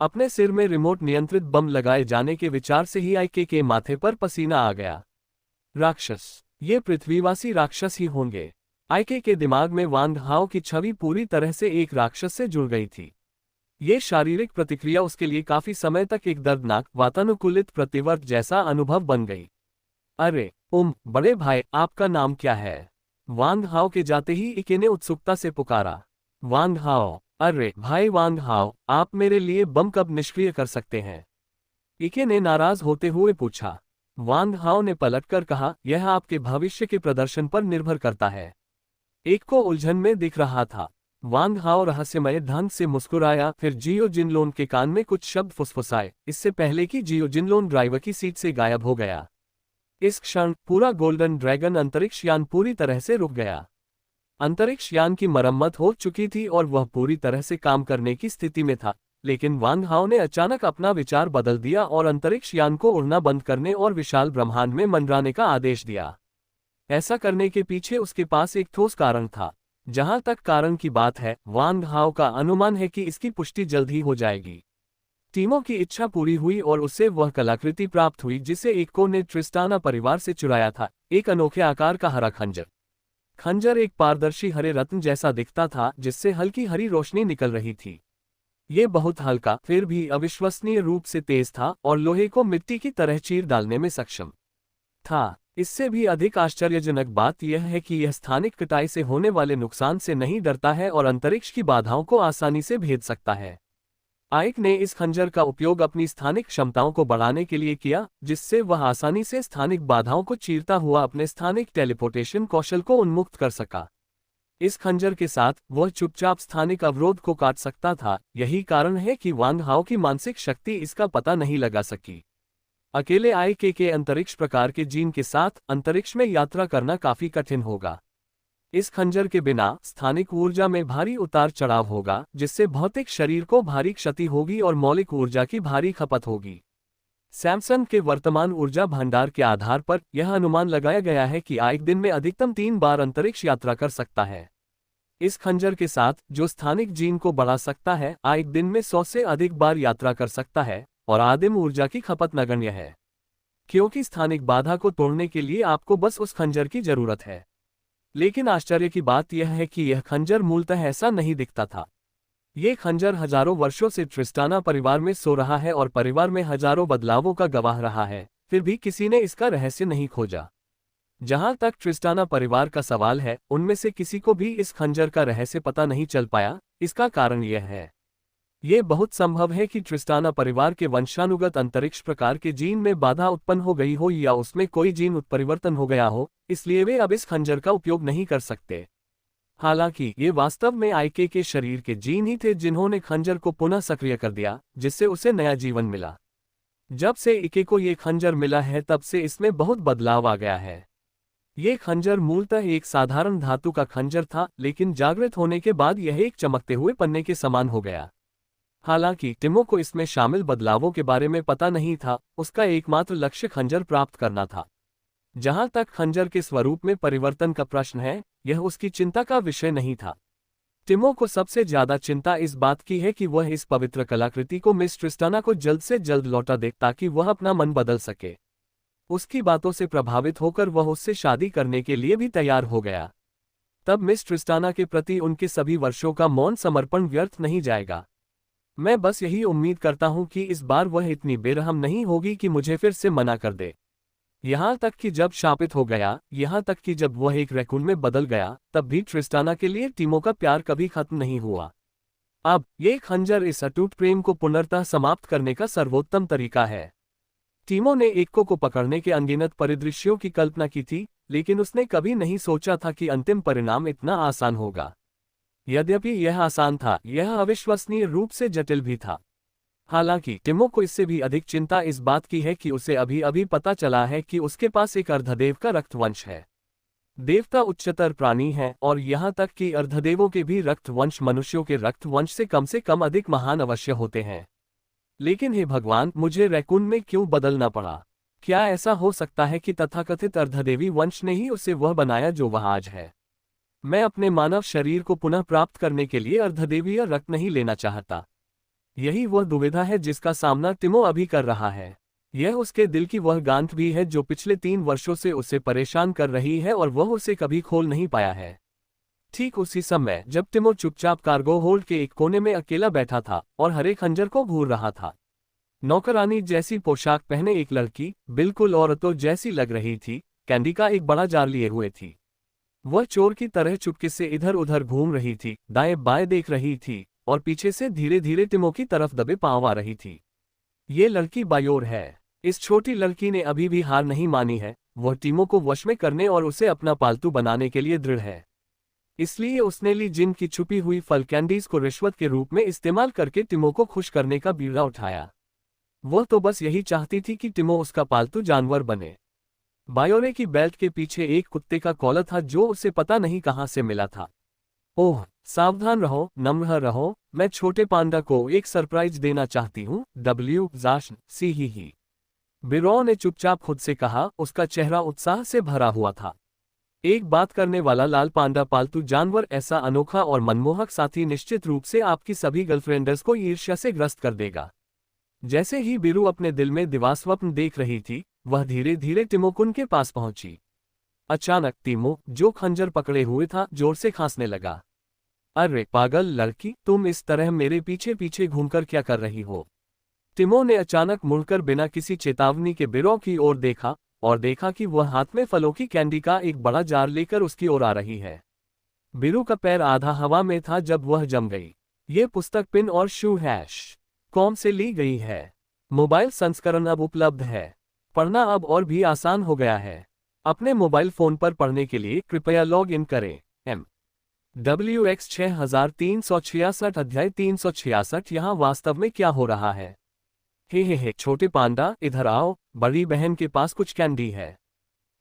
अपने सिर में रिमोट नियंत्रित बम लगाए जाने के विचार से ही आइके के माथे पर पसीना आ गया। राक्षस, ये पृथ्वीवासी राक्षस ही होंगे। आइके के दिमाग में वांग हाओ की छवि पूरी तरह से एक राक्षस से जुड़ गई थी। ये शारीरिक प्रतिक्रिया उसके लिए काफी समय तक एक दर्दनाक वातानुकूलित प्रतिवर्त जैसा अनुभव बन गई। अरे बड़े भाई, आपका नाम क्या है? वांग हाओ के जाते ही इके ने उत्सुकता से पुकारा। वांग हाओ, अरे भाई वांग हाओ, आप मेरे लिए बम कब निष्क्रिय कर सकते हैं? इके ने नाराज होते हुए पूछा। वांग हाओ ने पलटकर कहा, यह आपके भविष्य के प्रदर्शन पर निर्भर करता है। एक को उलझन में दिख रहा था। वांग हाओ रहस्यमय ढंग से मुस्कुराया, फिर जियो जिनलोन के कान में कुछ शब्द फुसफुसाए, इससे पहले कि जियो जिनलोन ड्राइवर की सीट से गायब हो गया। इस क्षण पूरा गोल्डन ड्रैगन अंतरिक्ष यान पूरी तरह से रुक गया। अंतरिक्ष यान की मरम्मत हो चुकी थी और वह पूरी तरह से काम करने की स्थिति में था, लेकिन वांग हाओ ने अचानक अपना विचार बदल दिया और अंतरिक्ष यान को उड़ना बंद करने और विशाल ब्रह्मांड में मंडराने का आदेश दिया। ऐसा करने के पीछे उसके पास एक ठोस कारण था। जहां तक कारण की बात है, वांग हाओ का अनुमान है कि इसकी पुष्टि जल्द ही हो जाएगी। टीमो की इच्छा पूरी हुई और उससे वह कलाकृति प्राप्त हुई जिसे इक्को ने ट्रिस्टाना परिवार से चुराया था, एक अनोखे आकार का हरा खंजर। खंजर एक पारदर्शी हरे रत्न जैसा दिखता था जिससे हल्की हरी रोशनी निकल रही थी। ये बहुत हल्का फिर भी अविश्वसनीय रूप से तेज था और लोहे को मिट्टी की तरह चीर डालने में सक्षम था। इससे भी अधिक आश्चर्यजनक बात यह है कि यह स्थानिक कटाई से होने वाले नुकसान से नहीं डरता है और अंतरिक्ष की बाधाओं को आसानी से भेद सकता है। आइक ने इस खंजर का उपयोग अपनी स्थानिक क्षमताओं को बढ़ाने के लिए किया, जिससे वह आसानी से स्थानिक बाधाओं को चीरता हुआ अपने स्थानिक टेलीपोर्टेशन कौशल को उन्मुक्त कर सका। इस खंजर के साथ वह चुपचाप स्थानिक अवरोध को काट सकता था। यही कारण है कि वांग हाओ की मानसिक शक्ति इसका पता नहीं लगा सकी। अकेले आईके के अंतरिक्ष प्रकार के जीन के साथ अंतरिक्ष में यात्रा करना काफी कठिन होगा। इस खंजर के बिना स्थानिक ऊर्जा में भारी उतार चढ़ाव होगा, जिससे भौतिक शरीर को भारी क्षति होगी और मौलिक ऊर्जा की भारी खपत होगी। सैमसंग के वर्तमान ऊर्जा भंडार के आधार पर यह अनुमान लगाया गया है कि आइक दिन में अधिकतम 3 बार अंतरिक्ष यात्रा कर सकता है। इस खंजर के साथ जो स्थानिक जीन को बढ़ा सकता है, आइक दिन में 100 से अधिक बार यात्रा कर सकता है और आदिम ऊर्जा की खपत नगण्य है, क्योंकि स्थानिक बाधा को तोड़ने के लिए आपको बस उस खंजर की जरूरत है। लेकिन आश्चर्य की बात यह है कि यह खंजर मूलतः ऐसा नहीं दिखता था। ये खंजर हजारों वर्षों से ट्रिस्टाना परिवार में सो रहा है और परिवार में हजारों बदलावों का गवाह रहा है, फिर भी किसी ने इसका रहस्य नहीं खोजा। जहां तक ट्रिस्टाना परिवार का सवाल है, उनमें से किसी को भी इस खंजर का रहस्य पता नहीं चल पाया। इसका कारण यह है, ये बहुत संभव है कि ट्रिस्टाना परिवार के वंशानुगत अंतरिक्ष प्रकार के जीन में बाधा उत्पन्न हो गई हो या उसमें कोई जीन उत्परिवर्तन हो गया हो, इसलिए वे अब इस खंजर का उपयोग नहीं कर सकते। हालांकि ये वास्तव में आईके के शरीर के जीन ही थे जिन्होंने खंजर को पुनः सक्रिय कर दिया, जिससे उसे नया जीवन मिला। जब से इके को ये खंजर मिला है तब से इसमें बहुत बदलाव आ गया है। ये खंजर मूलतः एक साधारण धातु का खंजर था, लेकिन जागृत होने के बाद यह एक चमकते हुए पन्ने के समान हो गया। हालांकि टिमो को इसमें शामिल बदलावों के बारे में पता नहीं था, उसका एकमात्र लक्ष्य खंजर प्राप्त करना था। जहां तक खंजर के स्वरूप में परिवर्तन का प्रश्न है, यह उसकी चिंता का विषय नहीं था। टिमो को सबसे ज्यादा चिंता इस बात की है कि वह इस पवित्र कलाकृति को मिस ट्रिस्टाना को जल्द से जल्द लौटा दे ताकि वह अपना मन बदल सके। उसकी बातों से प्रभावित होकर वह उससे शादी करने के लिए भी तैयार हो गया। तब मिस ट्रिस्टाना के प्रति उनके सभी वर्षों का मौन समर्पण व्यर्थ नहीं जाएगा। मैं बस यही उम्मीद करता हूं कि इस बार वह इतनी बेरहम नहीं होगी कि मुझे फिर से मना कर दे। यहाँ तक कि जब शापित हो गया, यहाँ तक कि जब वह एक रैकून में बदल गया, तब भी ट्रिस्टाना के लिए टिमो का प्यार कभी खत्म नहीं हुआ। अब ये खंजर इस अटूट प्रेम को पुनर्तः समाप्त करने का सर्वोत्तम तरीका है। टिमो ने इक्को को पकड़ने के अनगिनत परिदृश्यों की कल्पना की थी, लेकिन उसने कभी नहीं सोचा था कि अंतिम परिणाम इतना आसान होगा। यद्यपि यह आसान था, यह अविश्वसनीय रूप से जटिल भी था। हालांकि टिमो को इससे भी अधिक चिंता इस बात की है कि उसे अभी अभी पता चला है कि उसके पास एक अर्धदेव का रक्तवंश है। देवता उच्चतर प्राणी है और यहाँ तक कि अर्धदेवों के भी रक्तवंश मनुष्यों के रक्तवंश से कम अधिक महान अवश्य होते हैं। लेकिन हे भगवान, मुझे रैकून में क्यों बदलना पड़ा? क्या ऐसा हो सकता है कि तथाकथित अर्धदेवी वंश ने ही उसे वह बनाया जो वह आज है? मैं अपने मानव शरीर को पुनः प्राप्त करने के लिए अर्धदेवीय रक्त नहीं लेना चाहता। यही वह दुविधा है जिसका सामना टिमो अभी कर रहा है। यह उसके दिल की वह गांठ भी है जो पिछले 3 वर्षों से उसे परेशान कर रही है और वह उसे कभी खोल नहीं पाया है। ठीक उसी समय जब टिमो चुपचाप कार्गो होल्ड के एक कोने में अकेला बैठा था और हरे खंजर को घूर रहा था, नौकरानी जैसी पोशाक पहने एक लड़की, बिल्कुल औरतों जैसी लग रही थी, कैंडी का एक बड़ा जार लिए हुए थी। वह चोर की तरह चुपके से इधर उधर घूम रही थी, दाएं बाएं देख रही थी और पीछे से धीरे धीरे टिमो की तरफ दबे पांव आ रही थी। ये लड़की बायोर है। इस छोटी लड़की ने अभी भी हार नहीं मानी है। वह टिमो को वश में करने और उसे अपना पालतू बनाने के लिए दृढ़ है। इसलिए उसने ली जिन की छुपी हुई फल कैंडीज को रिश्वत के रूप में इस्तेमाल करके टिमो को खुश करने का बीड़ा उठाया। वह तो बस यही चाहती थी कि टिमो उसका पालतू जानवर बने। बायोरे की बेल्ट के पीछे एक कुत्ते का कॉलर था जो उसे पता नहीं कहां से मिला था। ओह, सावधान रहो, नम्र रहो, मैं छोटे पांडा को एक सरप्राइज देना चाहती हूँ। डब्ल्यू जाश सी ही। बिरो ने चुपचाप खुद से कहा, उसका चेहरा उत्साह से भरा हुआ था। एक बात करने वाला लाल पांडा पालतू जानवर ऐसा अनोखा और मनमोहक साथी निश्चित रूप से आपकी सभी गर्लफ्रेंड्स को ईर्ष्या से ग्रस्त कर देगा। जैसे ही बिरु अपने दिल में दिवास्वप्न देख रही थी, वह धीरे धीरे टिमोकुन के पास पहुंची। अचानक टिमो, जो खंजर पकड़े हुए था, जोर से खांसने लगा। अरे पागल लड़की, तुम इस तरह मेरे पीछे पीछे घूमकर क्या कर रही हो? टिमो ने अचानक मुड़कर बिना किसी चेतावनी के बिरो की ओर देखा और देखा कि वह हाथ में फलों की कैंडी का एक बड़ा जार लेकर उसकी ओर आ रही है। बिरु का पैर आधा हवा में था जब वह जम गई। ये पुस्तक पिन और शू हैश कॉम से ली गई है। मोबाइल संस्करण अब उपलब्ध है। पढ़ना अब और भी आसान हो गया है। अपने मोबाइल फोन पर पढ़ने के लिए कृपया लॉग इन करें। MWX 6366 अध्याय 366। यहाँ वास्तव में क्या हो रहा है? हे छोटे पांडा, इधर आओ, बड़ी बहन के पास कुछ कैंडी है।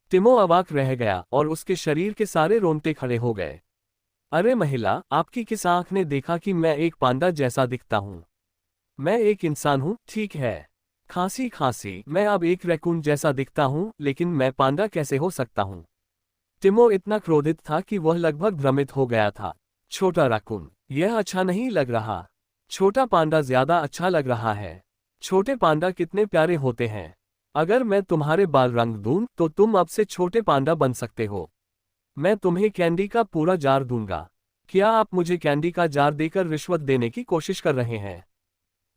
टिमो अवाक रह गया और उसके शरीर के सारे रोंगटे खड़े हो गए। अरे महिला, आपकी किस आंख ने देखा कि मैं एक पांडा जैसा दिखता हूँ? मैं एक इंसान हूँ, ठीक है। खांसी खांसी, मैं अब एक रैकून जैसा दिखता हूँ, लेकिन मैं पांडा कैसे हो सकता हूँ? टिमो इतना क्रोधित था कि वह लगभग भ्रमित हो गया था। छोटा रैकून, यह अच्छा नहीं लग रहा। छोटा पांडा ज्यादा अच्छा लग रहा है। छोटे पांडा कितने प्यारे होते हैं। अगर मैं तुम्हारे बाल रंग दूं तो तुम अब से छोटे पांडा बन सकते हो। मैं तुम्हें कैंडी का पूरा जार दूंगा। क्या आप मुझे कैंडी का जार देकर रिश्वत देने की कोशिश कर रहे हैं?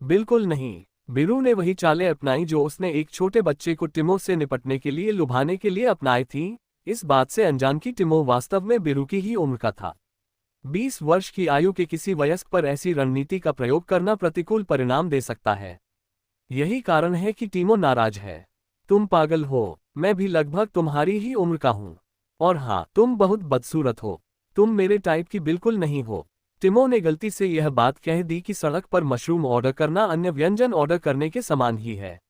बिल्कुल नहीं। बिरु ने वही चालें अपनाई जो उसने एक छोटे बच्चे को टिमो से निपटने के लिए लुभाने के लिए अपनाई थी, इस बात से अनजान कि टिमो वास्तव में बिरु की ही उम्र का था। 20 वर्ष की आयु के किसी वयस्क पर ऐसी रणनीति का प्रयोग करना प्रतिकूल परिणाम दे सकता है। यही कारण है कि टिमो नाराज है। तुम पागल हो, मैं भी लगभग तुम्हारी ही उम्र का हूं। और हाँ, तुम बहुत बदसूरत हो। तुम मेरे टाइप की बिल्कुल नहीं हो। टिमो ने गलती से यह बात कह दी कि सड़क पर मशरूम ऑर्डर करना अन्य व्यंजन ऑर्डर करने के समान ही है।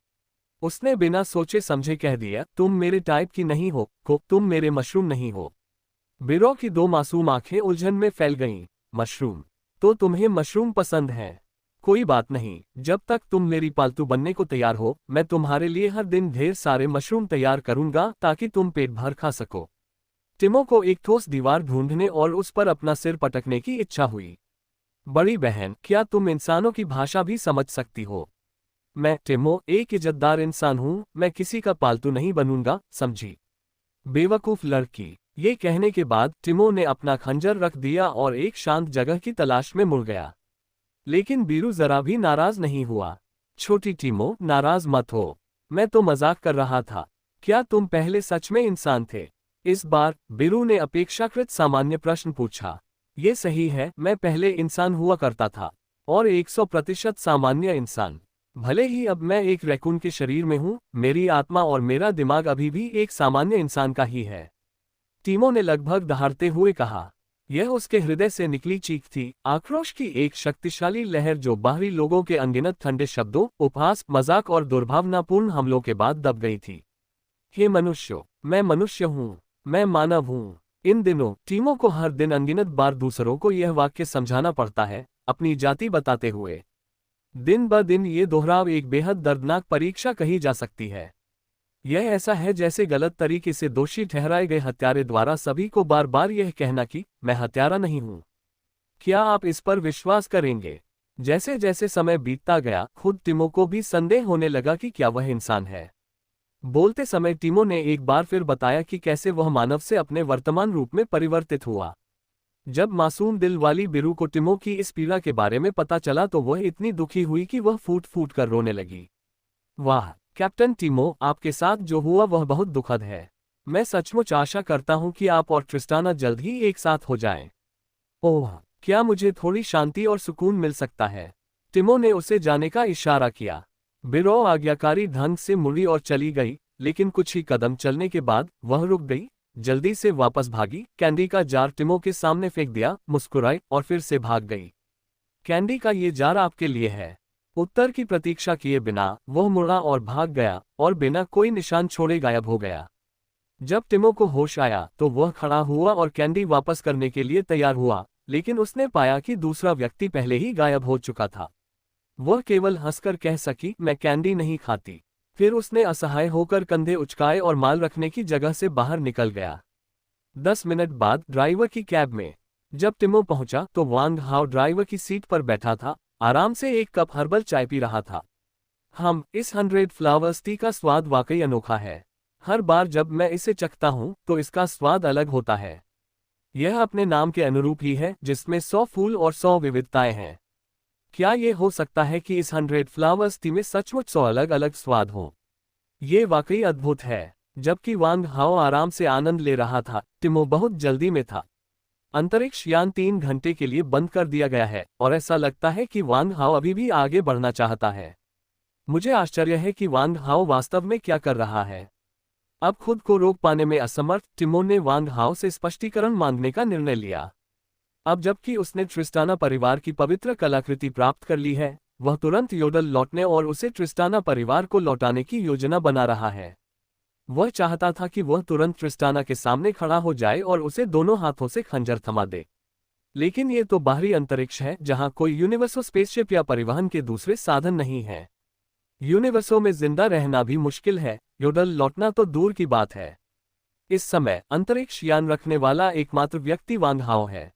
उसने बिना सोचे समझे कह दिया, तुम मेरे टाइप की नहीं हो, तुम मेरे मशरूम नहीं हो। बिरो की दो मासूम आंखें उलझन में फैल गईं। मशरूम? तो तुम्हें मशरूम पसंद है? कोई बात नहीं, जब तक तुम मेरी पालतू बनने को तैयार हो, मैं तुम्हारे लिए हर दिन ढेर सारे मशरूम तैयार करूंगा ताकि तुम पेट भर खा सको। टिमो को एक ठोस दीवार ढूंढने और उस पर अपना सिर पटकने की इच्छा हुई। बड़ी बहन, क्या तुम इंसानों की भाषा भी समझ सकती हो? मैं टिमो एक इज्जतदार इंसान हूं, मैं किसी का पालतू नहीं बनूंगा, समझी? बेवकूफ लड़की। ये कहने के बाद टिमो ने अपना खंजर रख दिया और एक शांत जगह की तलाश में मुड़ गया। लेकिन बीरू जरा भी नाराज नहीं हुआ। छोटी टिमो, नाराज मत हो, मैं तो मजाक कर रहा था। क्या तुम पहले सच में इंसान थे? इस बार बीरू ने अपेक्षाकृत सामान्य प्रश्न पूछा। ये सही है, मैं पहले इंसान हुआ करता था, और 100% सामान्य इंसान। भले ही अब मैं एक रैकून के शरीर में हूं, मेरी आत्मा और मेरा दिमाग अभी भी एक सामान्य इंसान का ही है। टिमो ने लगभग दहाड़ते हुए कहा। यह उसके हृदय से निकली चीख थी, आक्रोश की एक शक्तिशाली लहर जो बाहरी लोगों के अनगिनत ठंडे शब्दों, उपहास, मजाक और दुर्भावनापूर्ण हमलों के बाद दब गई थी। हे मनुष्यों, मैं मनुष्य हूँ, मैं मानव हूँ। इन दिनों टीमों को हर दिन अनगिनत बार दूसरों को यह वाक्य समझाना पड़ता है, अपनी जाति बताते हुए। दिन ब दिन ये दोहराव एक बेहद दर्दनाक परीक्षा कही जा सकती है। यह ऐसा है जैसे गलत तरीके से दोषी ठहराए गए हत्यारे द्वारा सभी को बार बार यह कहना कि मैं हत्यारा नहीं हूं। क्या आप इस पर विश्वास करेंगे? जैसे जैसे समय बीतता गया, खुद टिमो को भी संदेह होने लगा कि क्या वह इंसान है। बोलते समय टिमो ने एक बार फिर बताया कि कैसे वह मानव से अपने वर्तमान रूप में परिवर्तित हुआ। जब मासूम दिल वाली बिरु को टिमो की इस पीड़ा के बारे में पता चला तो वह इतनी दुखी हुई कि वह फूट फूट कर रोने लगी। वाह कैप्टन टिमो, आपके साथ जो हुआ वह बहुत दुखद है। मैं सचमुच आशा करता हूं कि आप और ट्रिस्टाना जल्द ही एक साथ हो जाएं। ओह, क्या मुझे थोड़ी शांति और सुकून मिल सकता है? टिमो ने उसे जाने का इशारा किया। बिरो आज्ञाकारी ढंग से मुड़ी और चली गई, लेकिन कुछ ही कदम चलने के बाद वह रुक गई, जल्दी से वापस भागी, कैंडी का जार टिमो के सामने फेंक दिया, मुस्कुराई और फिर से भाग गई। कैंडी का ये जार आपके लिए है। उत्तर की प्रतीक्षा किए बिना वह मुड़ा और भाग गया और बिना कोई निशान छोड़े गायब हो गया। जब टिमो को होश आया तो वह खड़ा हुआ और कैंडी वापस करने के लिए तैयार हुआ, लेकिन उसने पाया कि दूसरा व्यक्ति पहले ही गायब हो चुका था। वह केवल हंसकर कह सकी, मैं कैंडी नहीं खाती। फिर उसने असहाय होकर कंधे उचकाए और माल रखने की जगह से बाहर निकल गया। 10 मिनट बाद ड्राइवर की कैब में जब टिमो पहुंचा तो वांग हाओ ड्राइवर की सीट पर बैठा था, आराम से एक कप हर्बल चाय पी रहा था। इस 100 फ्लावर्स टी का स्वाद वाकई अनोखा है। हर बार जब मैं इसे चखता हूं तो इसका स्वाद अलग होता है। यह अपने नाम के अनुरूप ही है, जिसमें 100 फूल और 100 विविधताएं हैं। क्या ये हो सकता है कि इस 100 फ्लावर्स टी में सचमुच 100 अलग अलग स्वाद हों? ये वाकई अद्भुत है। जबकि वांग हाओ आराम से आनंद ले रहा था, टिमो बहुत जल्दी में था। अंतरिक्ष यान 3 घंटे के लिए बंद कर दिया गया है और ऐसा लगता है कि वांग हाओ अभी भी आगे बढ़ना चाहता है। मुझे आश्चर्य है कि वांग हाओ वास्तव में क्या कर रहा है। अब खुद को रोक पाने में असमर्थ टिमो ने वांग हाओ से स्पष्टीकरण मांगने का निर्णय लिया। अब जबकि उसने ट्रिस्टाना परिवार की पवित्र कलाकृति प्राप्त कर ली है, वह तुरंत योडल लौटने और उसे ट्रिस्टाना परिवार को लौटाने की योजना बना रहा है। वह चाहता था कि वह तुरंत ट्रिस्टाना के सामने खड़ा हो जाए और उसे दोनों हाथों से खंजर थमा दे। लेकिन ये तो बाहरी अंतरिक्ष है जहां कोई यूनिवर्सो स्पेसशिप या परिवहन के दूसरे साधन नहीं है। यूनिवर्सो में जिंदा रहना भी मुश्किल है, योडल लौटना तो दूर की बात है। इस समय अंतरिक्ष यान रखने वाला एकमात्र व्यक्ति वांग हाओ है।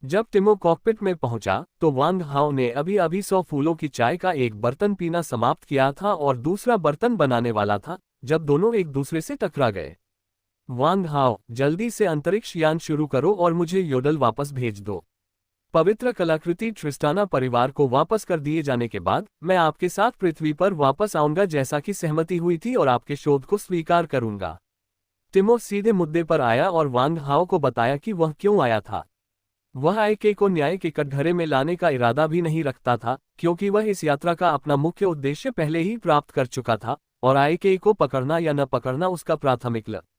जब टिमो कॉकपिट में पहुंचा तो वांग हाओ ने अभी अभी 100 फूलों की चाय का एक बर्तन पीना समाप्त किया था और दूसरा बर्तन बनाने वाला था जब दोनों एक दूसरे से टकरा गए। वांग हाओ, जल्दी से अंतरिक्ष यान शुरू करो और मुझे योडल वापस भेज दो। पवित्र कलाकृति ट्रिस्टाना परिवार को वापस कर दिए जाने के बाद मैं आपके साथ पृथ्वी पर वापस आऊंगा जैसा कि सहमति हुई थी और आपके शोध को स्वीकार करूंगा। टिमो सीधे मुद्दे पर आया और वांग हाओ को बताया कि वह क्यों आया था। वह आईके को न्याय के कटघरे में लाने का इरादा भी नहीं रखता था, क्योंकि वह इस यात्रा का अपना मुख्य उद्देश्य पहले ही प्राप्त कर चुका था और आईके को पकड़ना या न पकड़ना उसका प्राथमिक लक्ष्य